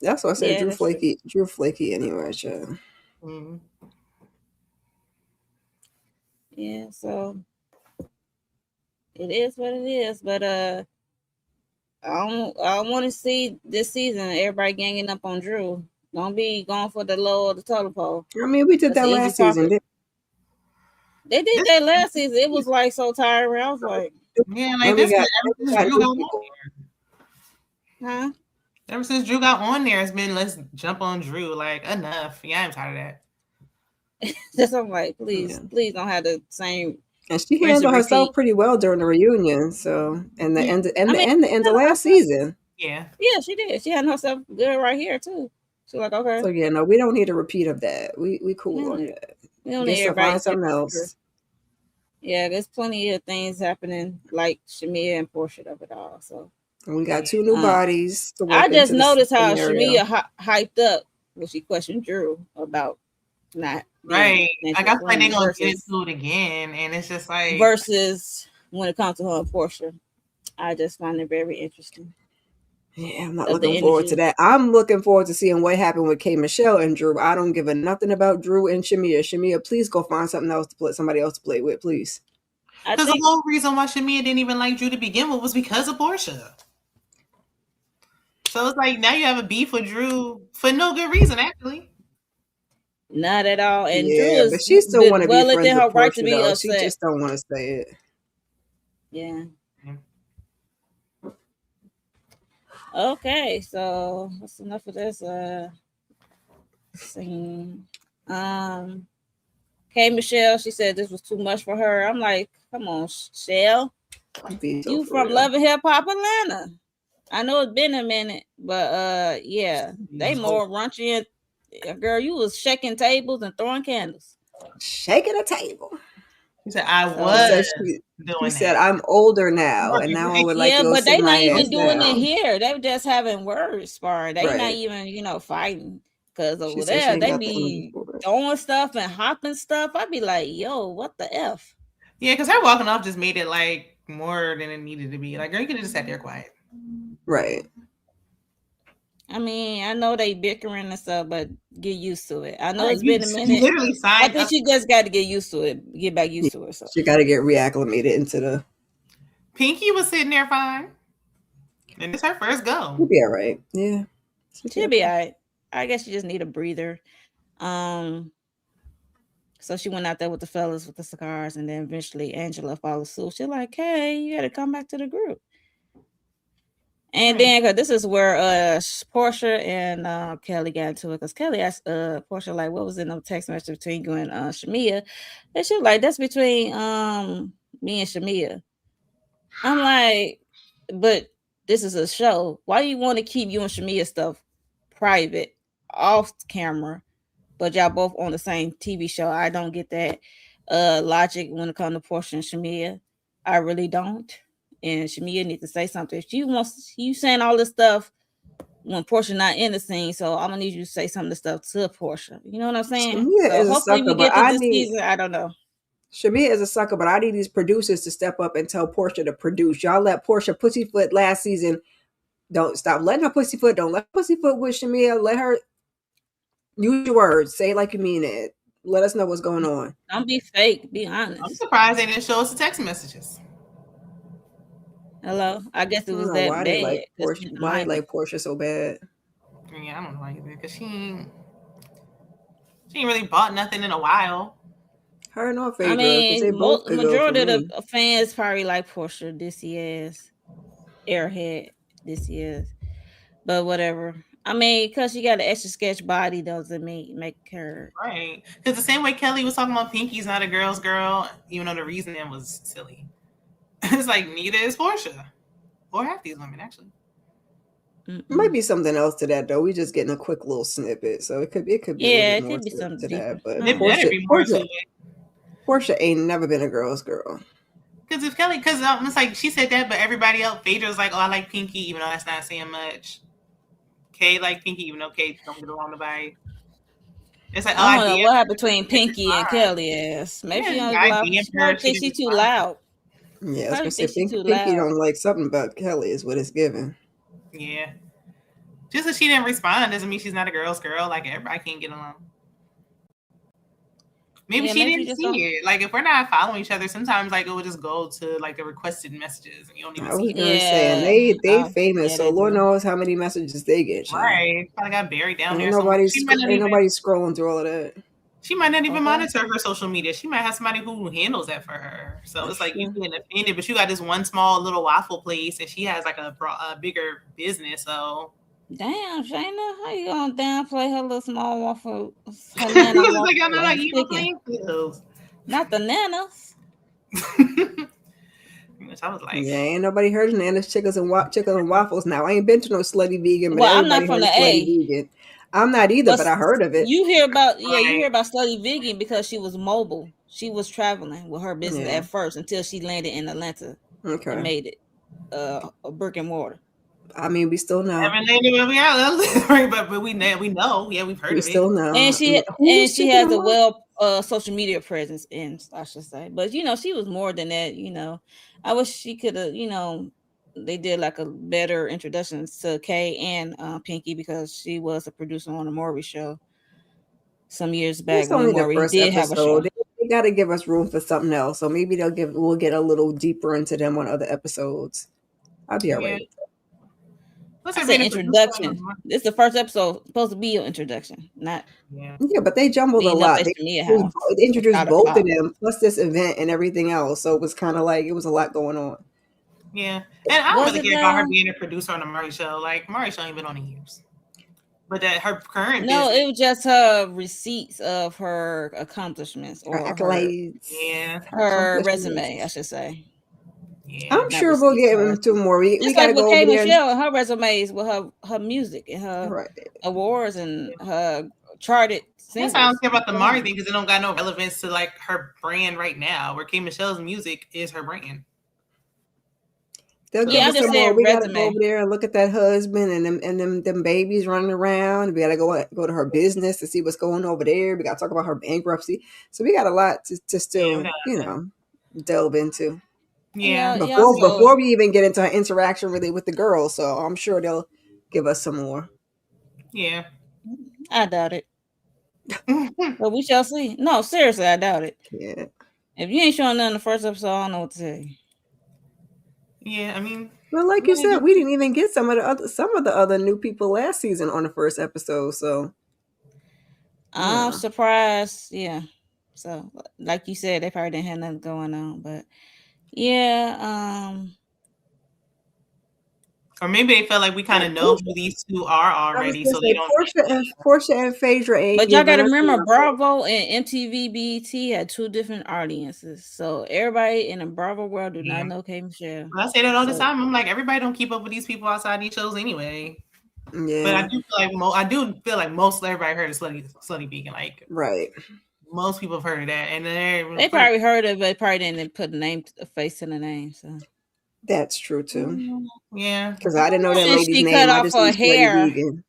That's why I said Yeah, Drew that's true. Flaky. Drew Flaky anyway, child. Mm-hmm. Yeah, so it is what it is. But I don't want to see this season everybody ganging up on Drew. Don't be going for the low of the totem pole. I mean, we did That's that an easy last season. target. They did that last season. It was like so tiring. I was like, Yeah, like Then we this got, is ever then we since got Drew new got on people. there. huh? Ever since Drew got on there, it's been let's jump on Drew. Like enough. Yeah, I'm tired of that. Just I'm like, please, Yeah. please don't have the same And she rinse and handled herself repeat. pretty well during the reunion. So and the Yeah. end I mean, the end of last season. Yeah. yeah, she did. She had herself good right here too. She's like, okay, So yeah, no, we don't need a repeat of that. We cool on that. we don't Get need some everybody find something else. Yeah, there's plenty of things happening like Shamia and Portia of it all. So And we got two new bodies to I work just into the noticed how scenario. Shamia hyped up when she questioned Drew about not Right. Like I feel like they're gonna get versus into it again, and it's just like when it comes to her and Portia. I just find it very interesting. Yeah, I'm not Of the looking forward to energy. that. I'm looking forward to seeing what happened with K. Michelle and Drew. I don't give a nothing about Drew and Shamia. Shamia, please go find something else to play, somebody else to play with, please. I because the think whole reason why Shamia didn't even like Drew to begin with was because of Portia. So it's like now you have a beef with Drew for no good reason, actually. not at all. And Drew Yeah, but is she still want to be well friends within her with right to Portia be though. She upset. just don't want to say it. Yeah. Okay, so that's enough of this scene. K. Michelle, she said this was too much for her. I'm like, come on, Shell. Veto You for from real. Love and Hip Hop Atlanta. I know it's been a minute, but yeah, they more raunchy. And girl, you was shaking tables and throwing candles. Shaking a table. He said, I She So was said he doing said, that. I'm older now, and now I Right. would like yeah, to go but sit they not my ass even doing it down. here. They just having word sparring. They not Right. even fighting. Cause She over said she there ain't they got the energy be for it. throwing stuff and hopping stuff. I'd be like, yo, what the f? Yeah, because her walking off just made it like more than it needed to be. Like, girl, you could have just sat there quiet. Right. I mean, I know they bickering and stuff, but get used to it. I know Right. it's You, been a you minute. literally I signed think up. she just got to get used to it, get back Yeah. used to it. So She got to get reacclimated into the. Pinky was sitting there fine. And it's her first go. She'll be all right. Yeah. She'll be she'll be okay. all right. I guess she just need a breather. Um, so she went out there with the fellas with the cigars, and then eventually Angela followed suit. She's like, "Hey, you got to come back to the group." And Right. then, cause this is where Portia and Kelly got into it. Cause Kelly asked Portia like, "What was in the text message between you and Shamia?" And she was like, "That's between me and Shamia." I'm like, "But this is a show. Why do you want to keep you and Shamia stuff private, off camera? But y'all both on the same TV show. I don't get that logic when it comes to Portia and Shamia. I really don't. And Shamia needs to say something. If she wants you saying all this stuff when Portia not in the scene, so I'm gonna need you to say some of the stuff to Portia. You know what I'm saying? Shamia So is a hopefully sucker, we but get to this season. I don't know. Shamia is a sucker, but I need these producers to step up and tell Portia to produce. Y'all let Portia pussyfoot last season. Don't stop letting her pussyfoot. Don't let pussyfoot with Shamia. Let her use your words. Say it like you mean it. Let us know what's going on. Don't be fake. Be I'm honest. surprised they didn't show us the text messages. Hello. I guess I it don't was know that why they bad. like It's Portia. been a Why they minute. like Portia so bad. Yeah, I don't know either. Because she ain't really bought nothing in a while. Her and or I Phaedra, because they mean, both could go for majority of me. the fans probably like Portia this year's Airhead this year's, but whatever. I mean, because she got an extra sketch body doesn't make her. Right. Because the same way Kelly was talking about Pinky's not a girl's girl, even though the reasoning was silly. It's like neither is Portia. Or half these women, actually. Might Mm-mm. be something else to that though. We just getting a quick little snippet, so it could be a little Yeah, bit it more could be something to that. deeper. But I It don't know. better Portia, be more to Portia, it. Portia ain't never been a girl's girl. Because if Kelly, because it's like she said that, but everybody else, Phaedra's like, oh, I like Pinky, even though that's not saying much. Kay like Pinky, even though Kay don't get along nobody. It's like, oh, I I don't know DM what happened her, but between she didn't Pinky and respond. Kelly ass. Maybe she Yeah, don't I loud. DM'd She her, probably she thinks didn't she too respond. loud. Yeah, I was Probably gonna say thinks she too Pinky loud. don't like something about Kelly is what it's given. Yeah. Just because she didn't respond doesn't mean she's not a girl's girl. Like, everybody can't get along. Maybe Yeah, she maybe she didn't just see don't. it. Like, if we're not following each other, sometimes, like, it will just go to, like, the requested messages and you don't even I see was it. gonna say, and Yeah. they Oh, famous, yeah, so they Lord do. knows how many messages they get, child. Right. Probably got buried down Ain't there somewhere. nobody She might not ain't even nobody scrolling through all of that. She might not even Okay. monitor her social media. She might have somebody who handles that for her. So That's it's like you true. being offended, but you got this one small little waffle place, and she has like a bigger business. So Damn, Shayna, how you gonna downplay her little small waffle, her nana it's like I'm waffle not like and even chicken? playing fields. Not the nanas. Which I was like, Yeah, ain't nobody heard of Nana's chickens and waffles. Now I ain't been to no slutty vegan, but Well, I'm not everybody from heard the of slutty A, vegan. I'm not either, but but I heard of it. you hear about you right, hear about Slutty Vegan because she was mobile. She was traveling with her business Yeah. at first until she landed in Atlanta and Okay. made it a brick and mortar. I mean, we still know. haven't named it where we are, right? But we know, yeah, we've heard We of it. still And know. she and Who's she chicken has and a waffles? well social media presence in, I should say. But she was more than that. I wish she could have. They did like a better introduction to Kay and Pinky because she was a producer on the Maury show some years back It's when only the Maury first did have a show. episode. They got to give us room for something else. So maybe we'll get a little deeper into them on other episodes. I'll be all right Yeah, with plus I her said being a producer. introduction. This is the first episode supposed to be your introduction, not Yeah, that. Yeah, but they jumbled a leading up lot. to Shania House They or introduced Powder both of Pop. them, plus this event and everything else. So it was kind of like it was a lot going on. yeah, and I don't Was really it care about her though? being a producer on the Murray show. Like Murray show ain't been on in years. But that her current No, business, it was just her receipts of her accomplishments Her or her accolades, yeah, her her resume, I accomplishments. should say. Yeah. I'm not sure we'll received get far. into more. We Just got like to with go K over there. Michelle and her resumes with her music and her Right. awards and her charted That's why I don't singles. care about the Go Mari ahead. thing because it don't got no relevance to like her brand right now. Where K Michelle's music is her brand. They'll So give Yeah, I us just some said more. We got to go resume. over there and look at that husband and them babies running around. We got to go to her business to see what's going over there. We got to talk about her bankruptcy. So we got a lot to yeah, we still, delve into Yeah, yeah, yeah. before Also, we even get into her interaction really with the girls. So I'm sure they'll give us some more. yeah. I doubt it, but we shall see. No, seriously, I doubt it. Yeah. If you ain't showing nothing in the first episode, I don't know what to tell you. Yeah, I mean, Well, like we you gotta said, get we didn't even get some of the other new people last season on the first episode. So I'm yeah, surprised. Yeah. So, like you said, they probably didn't have nothing going on, but yeah. or maybe they felt like we kind and of know Portia, who these two are I was already, gonna so they say don't need Portia and Phaedra ain't But y'all giving gotta us remember, nothing. Bravo and MTV BET had two different audiences. So everybody in the Bravo world do to. not Yeah. know K Michelle. I say that all the So time. I'm like, everybody don't keep up with these people outside these shows anyway. But I Yeah, do feel like I do feel like most everybody heard of Slutty Vegan. Like right. most people have heard of that, and then they probably heard it, but probably didn't put a face in the name. So That's true too. yeah, Because I didn't know that since lady's she cut name. I off just knew her Slutty hair, Vegan.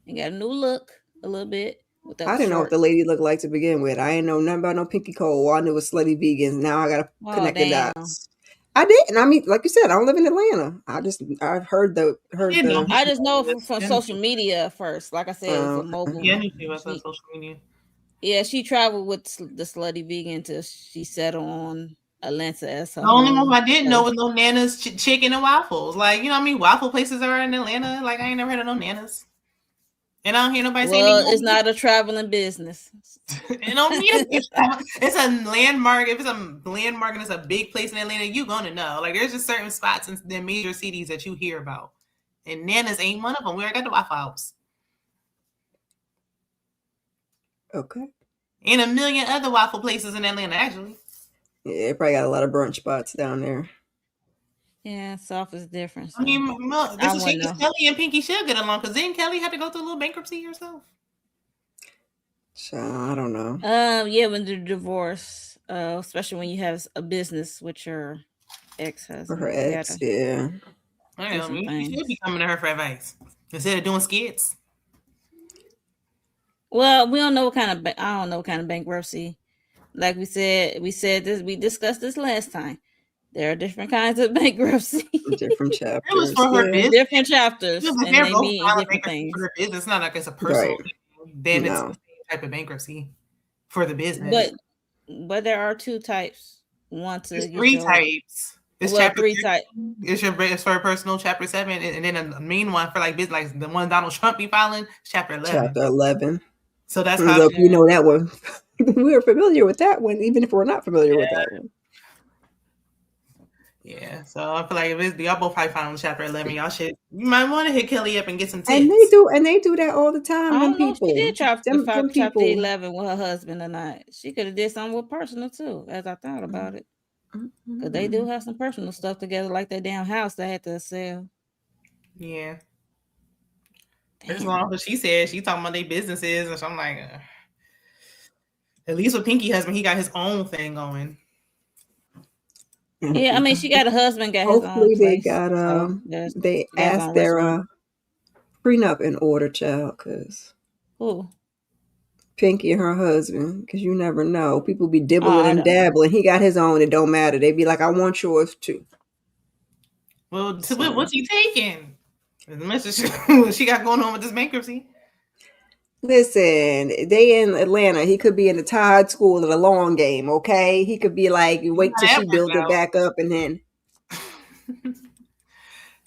and got a new look a little bit with I that didn't know what short. the lady looked like to begin with. I didn't know nothing about no Pinky Cole. All I knew was Slutty Vegans. Now I gotta Oh connect the damn! dots. I didn't. I mean, like you said, I don't live in Atlanta. I've I heard didn't know the who I she just know was. from social media first. Like I said, it's a okay. Yeah, I mobile. knew she was on She social media. Yeah, she traveled with the Slutty Vegan until she settled on Atlanta as her The only one home I didn't know place. was no Nana's chicken and waffles. Like, you know what I mean? Waffle places are in Atlanta. Like, I ain't never heard of no Nana's. And I don't hear nobody say Well, it's McDonald's. not a traveling business. It don't need to be. It's a landmark. If it's a landmark and it's a big place in Atlanta, you gonna know. Like, there's just certain spots in the major cities that you hear about. And Nana's ain't one of them. We already got the Waffle House. Okay. And a million other waffle places in Atlanta, actually. Yeah, they probably got a lot of brunch spots down there. Yeah, South is different, I so mean, I this is wouldn't because know. Kelly and Pinky should get along. Because then Kelly had to go through a little bankruptcy herself. So I don't know. Yeah, when the divorce, especially when you have a business with your For her ex-husband, you ex, gotta yeah. I do some mean, she should be things. coming to her for advice instead of doing skits. Well, we don't know what kind of I don't know what kind of bankruptcy. Like we discussed this last time. There are different kinds of bankruptcy. Different It was chapters. for her Yeah. There's business. different chapters, If and they're they both mean filing different bankruptcy for things. her business, it's not like it's a personal Right. thing. Then it's the No. same type of bankruptcy for the business. But there are two types. One to There's get three your types. It's well, chapter three type. 13. It's for personal chapter 7, and then a main one for like business, like the one Donald Trump be filing, chapter 11. Chapter 11. So that's how. So if you Yeah. know that one, we're familiar with that one, even if we're not familiar with that one. Yeah, so I feel like if it's, y'all both probably filing chapter 11, you might want to hit Kelly up and get some tips. And they do that all the I time. Them don't know if she people, did them chapter people. 11 with her husband or not. She could have did something with personal too, as I thought about it. Because they do have some personal stuff together, like that damn house they had to sell. Yeah, there's Damn. one what she said. She talking about their businesses, and so I'm like, at least with Pinky husband, he got his own thing going. Yeah, I mean, she got a husband, got his own Hopefully they place. got So they there's asked on their restaurant. prenup in order, child, because Who? Pinky and her husband, because you never know. People be Oh, dibbling I and don't know. dabbling. He got his own. It don't matter. They be like, I want yours too. Well, So what's he taking? As much as she got going on with this bankruptcy. listen, they in Atlanta. He could be in the Todd school of the long game. Okay, he could be like, You wait know till how she that works build it back up, and then out.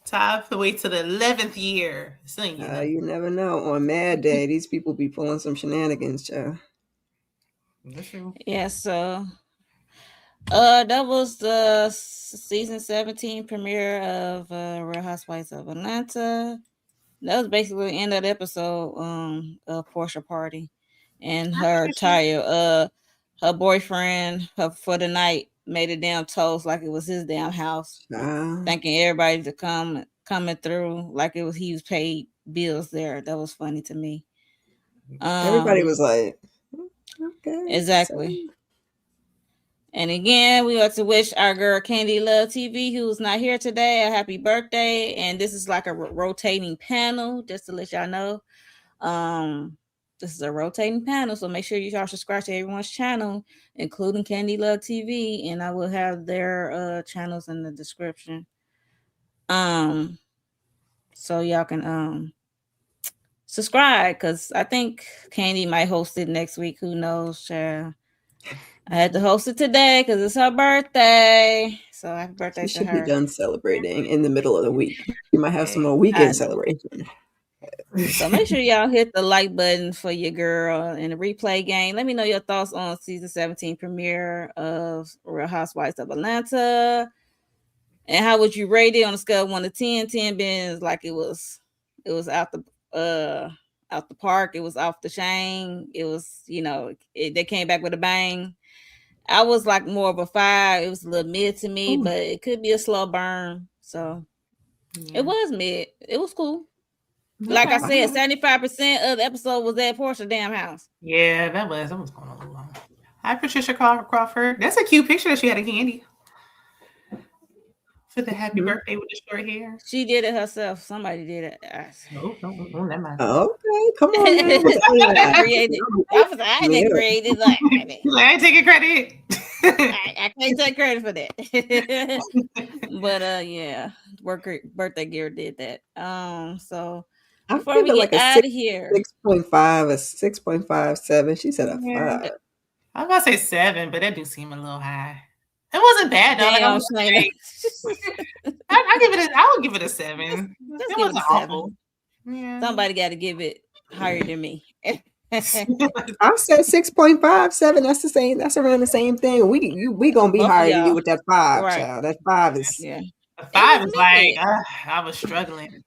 Time to wait to the 11th year. Still ain't getting you nothing. never know. On Mad Day, these people be pulling some shenanigans, child. That's true. Yeah, so that was the season 17 premiere of Real Housewives of Atlanta. That was basically the end of the episode. Of Portia Party and her That's true. tire. Her boyfriend for the night made a damn toast like it was his damn house, Uh, thanking everybody to coming through like it was he was paid bills there. That was funny to me. everybody Um, was like, okay, so exactly. And again, we want to wish our girl Candy Love TV, who's not here today, a happy birthday. And this is like a rotating panel, just to let y'all know. This is a rotating panel, so make sure you all subscribe to everyone's channel, including Candy Love TV, and I will have their channels in the description. Um, so y'all can subscribe because I think Candy might host it next week. Who knows, child? I had to host it today because it's her birthday. So happy birthday she to should be her. done celebrating in the middle of the week. You might have some more I weekend know. celebration. So make sure y'all hit the like button for your girl in the replay game. Let me know your thoughts on season 17 premiere of Real Housewives of Atlanta. And how would you rate it on a scale of 1 to 10? 10 being like it was out the park, it was off the chain. It was, they came back with a bang. I was like more of a 5. It was a little mid to me, Ooh. but it could be a slow burn. So Yeah. it was mid. It was cool. Like I Okay. said, 75% of the episode was at Portia damn house. Yeah, that was going on a little long. Hi, Patricia Crawford. That's a cute picture that she had of Candy for the happy Mhm. birthday with the short hair. She did it herself. Somebody did it. No, never mind. Okay, come on now with the I didn't AI. create it. I was like, I Me didn't up. create it. Like, I ain't taking credit. I can't take credit for that. But yeah, birthday girl did that. So I before give we it like get a out of here, 6.5, a 6.57. She said a Yeah. 5. I was about to say 7, but that do seem a little high. It wasn't bad though. Like I damn, was Shayna, like, I give it. I would give it a 7. just It give it a wasn't awful. 7. Yeah. Somebody got to give it higher than me. I said 6.57. That's the same. That's around the same thing. We gonna be Both of higher than you y'all, with that 5, right? child. That 5 is Yeah, A it 5 was is like mid. I was struggling.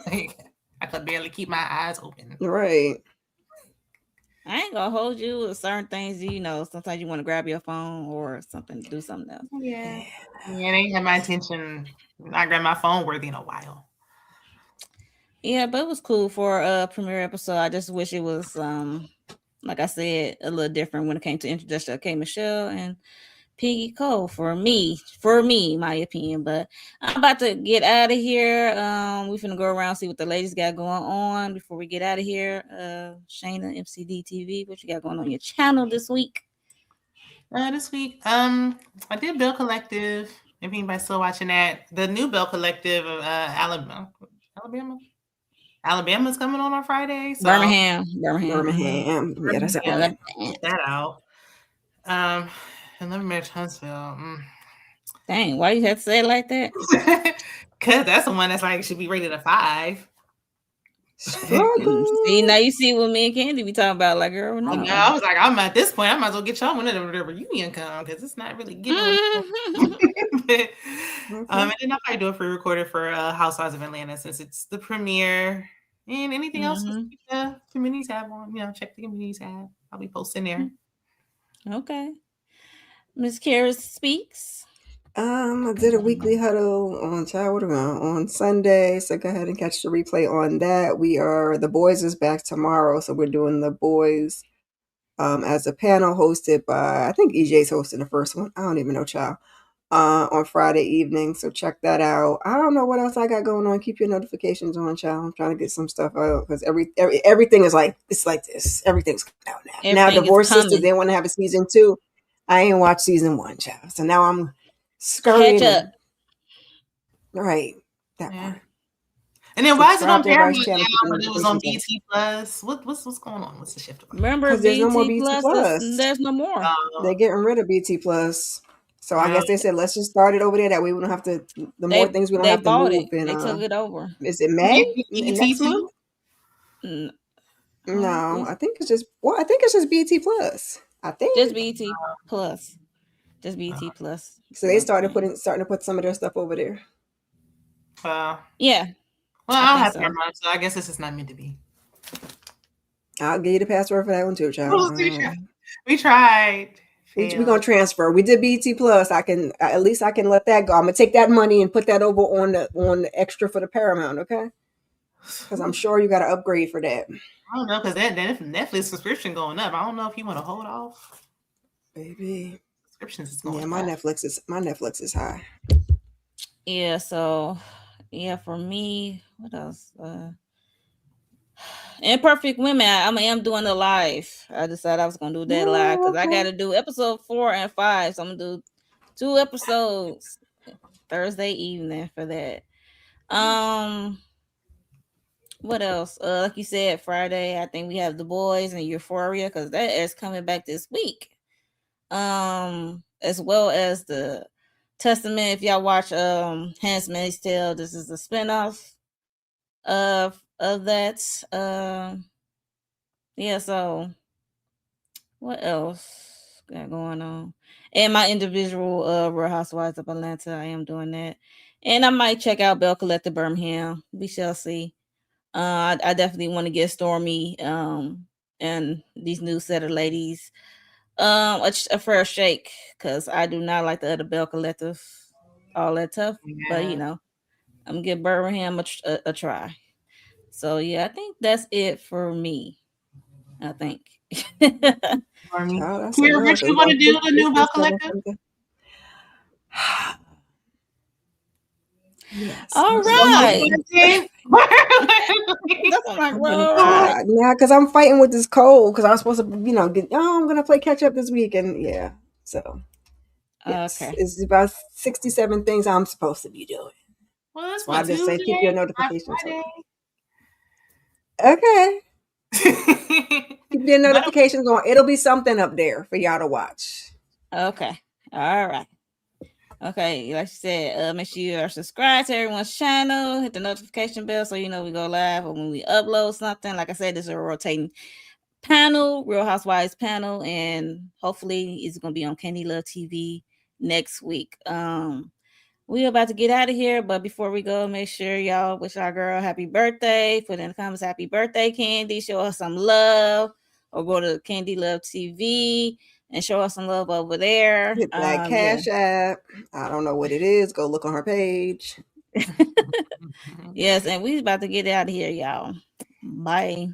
Like, I could barely keep my eyes open. right. I ain't gonna hold you with certain things. Sometimes you want to grab your phone or something, do something else. Yeah. Yeah, they had my attention. I grabbed my phone worthy in a while. Yeah, but it was cool for a premiere episode. I just wish it was like I said, a little different when it came to introduction of K Michelle and Piggy Cole for me, my opinion. But I'm about to get out of here. We finna go around see what the ladies got going on before we get out of here. Shayna MCD TV, what you got going on your channel this week? This week, I did Bell Collective. If anybody's still watching that, the new Bell Collective of Alabama's coming on Friday. So Birmingham. Mhm. Birmingham. Yeah, that's yeah, Atlanta. check that out. And let me match Huntsville. Dang, why you have to say it like that? Cause that's the one that's like should be rated a 5. See, now Struggle. you see what me and Candy be talking about. Like, girl, I know. no. I was like, I'm at this point. I might as well get y'all one of the reunion come because it's not really giving what Mhm. but, Okay. and then I'll probably do a pre-recorded for Housewives of Atlanta since it's the premiere. And anything else Mhm. the community tab on, check the community tab. I'll be posting there. Okay. Miss Kara speaks. I did a weekly huddle on child what are we on Sunday, so go ahead and catch the replay on that. The boys is back tomorrow, so we're doing the boys as a panel hosted by I think EJ's hosting the first one. I don't even know, child. On Friday evening, so check that out. I don't know what else I got going on. Keep your notifications on, child. I'm trying to get some stuff out because everything is like it's like this. Everything's coming out now. Now, Everything is Divorce Sisters, coming. they want to have a season 2. I ain't watched season 1, child. So now I'm Catch scurrying up. and right that Yeah. part. And then why is it Subscribe on to everybody's Paramount channel. Keep now, the but it was on notifications on BT Plus? What's going on? What's the shift about? Remember because there's no more BT BT Plus? Plus. There's no more. They're getting rid of BT Plus. So I Oh, guess they said let's just start it over there. That way we don't have to. The more They things we don't they have to bought move it. in. They took it over. Is it May BT next month? too? Mm, No, it's I think it's just I think it's just BT Plus. I just think BT Plus. Just BT Plus. so. They starting to put some of their stuff over there. Yeah, Well, I I don't think have so. Paramount, so I guess this is not meant to be. I'll give you the password for that one too, child. We tried. We're gonna transfer. We did BT Plus. At least I can let that go. I'm gonna take that money and put that over on the extra for the Paramount, okay? Because I'm sure you got to upgrade for that. I don't know, because that Netflix subscription going up. I don't know if you want to hold off. Baby, Subscriptions is yeah, going up. my Netflix is high. Yeah, so yeah, for me, what else? Imperfect Women. I am doing the live. I decided I was gonna do that live because I got to do episode 4 and 5. So I'm gonna do 2 episodes Thursday evening for that. What else? Like you said, Friday. I think we have The Boys and Euphoria because that is coming back this week. As well as the Testament. If y'all watch Handmaid's Tale, this is a spinoff of that. Yeah. So what else got going on? And my individual Real Housewives of Atlanta. I am doing that, and I might check out Bell Collector Birmingham. We shall see. I definitely want to get Stormy and these new set of ladies a fair shake because I do not like the other Bell Collective all that tough. But Yeah. I'm gonna give Birmingham a try. So yeah, I think that's it for me. I think. For me. Child, that's Kira, enough. Rich, you want to do the new Bell 67 Collective? something. Yes. All So I'm right. getting, That's what I'm like, I'm well, gonna all right. try now because I'm fighting with this cold because I was supposed to, I'm gonna play catch up this week and yeah. So yes, Okay. it's about 67 things I'm supposed to be doing. Well, that's Why I what, just say keep your Tuesday, not notifications on. Friday. Okay, keep your But notifications on. It'll be something up there for y'all to watch. Okay. All right. Okay, like you said, make sure you are subscribed to everyone's channel, hit the notification bell so you know we go live or when we upload something. Like I said, this is a rotating panel, Real Housewives panel, and hopefully it's gonna be on Candy Love TV next week. We're about to get out of here, but before we go, make sure y'all wish our girl happy birthday. Put in the comments happy birthday, Candy. Show her some love, or go to Candy Love TV and show us some love over there. Hit that Yeah. Cash App. I don't know what it is. Go look on her page. Yes, and we about to get out of here, y'all. Bye.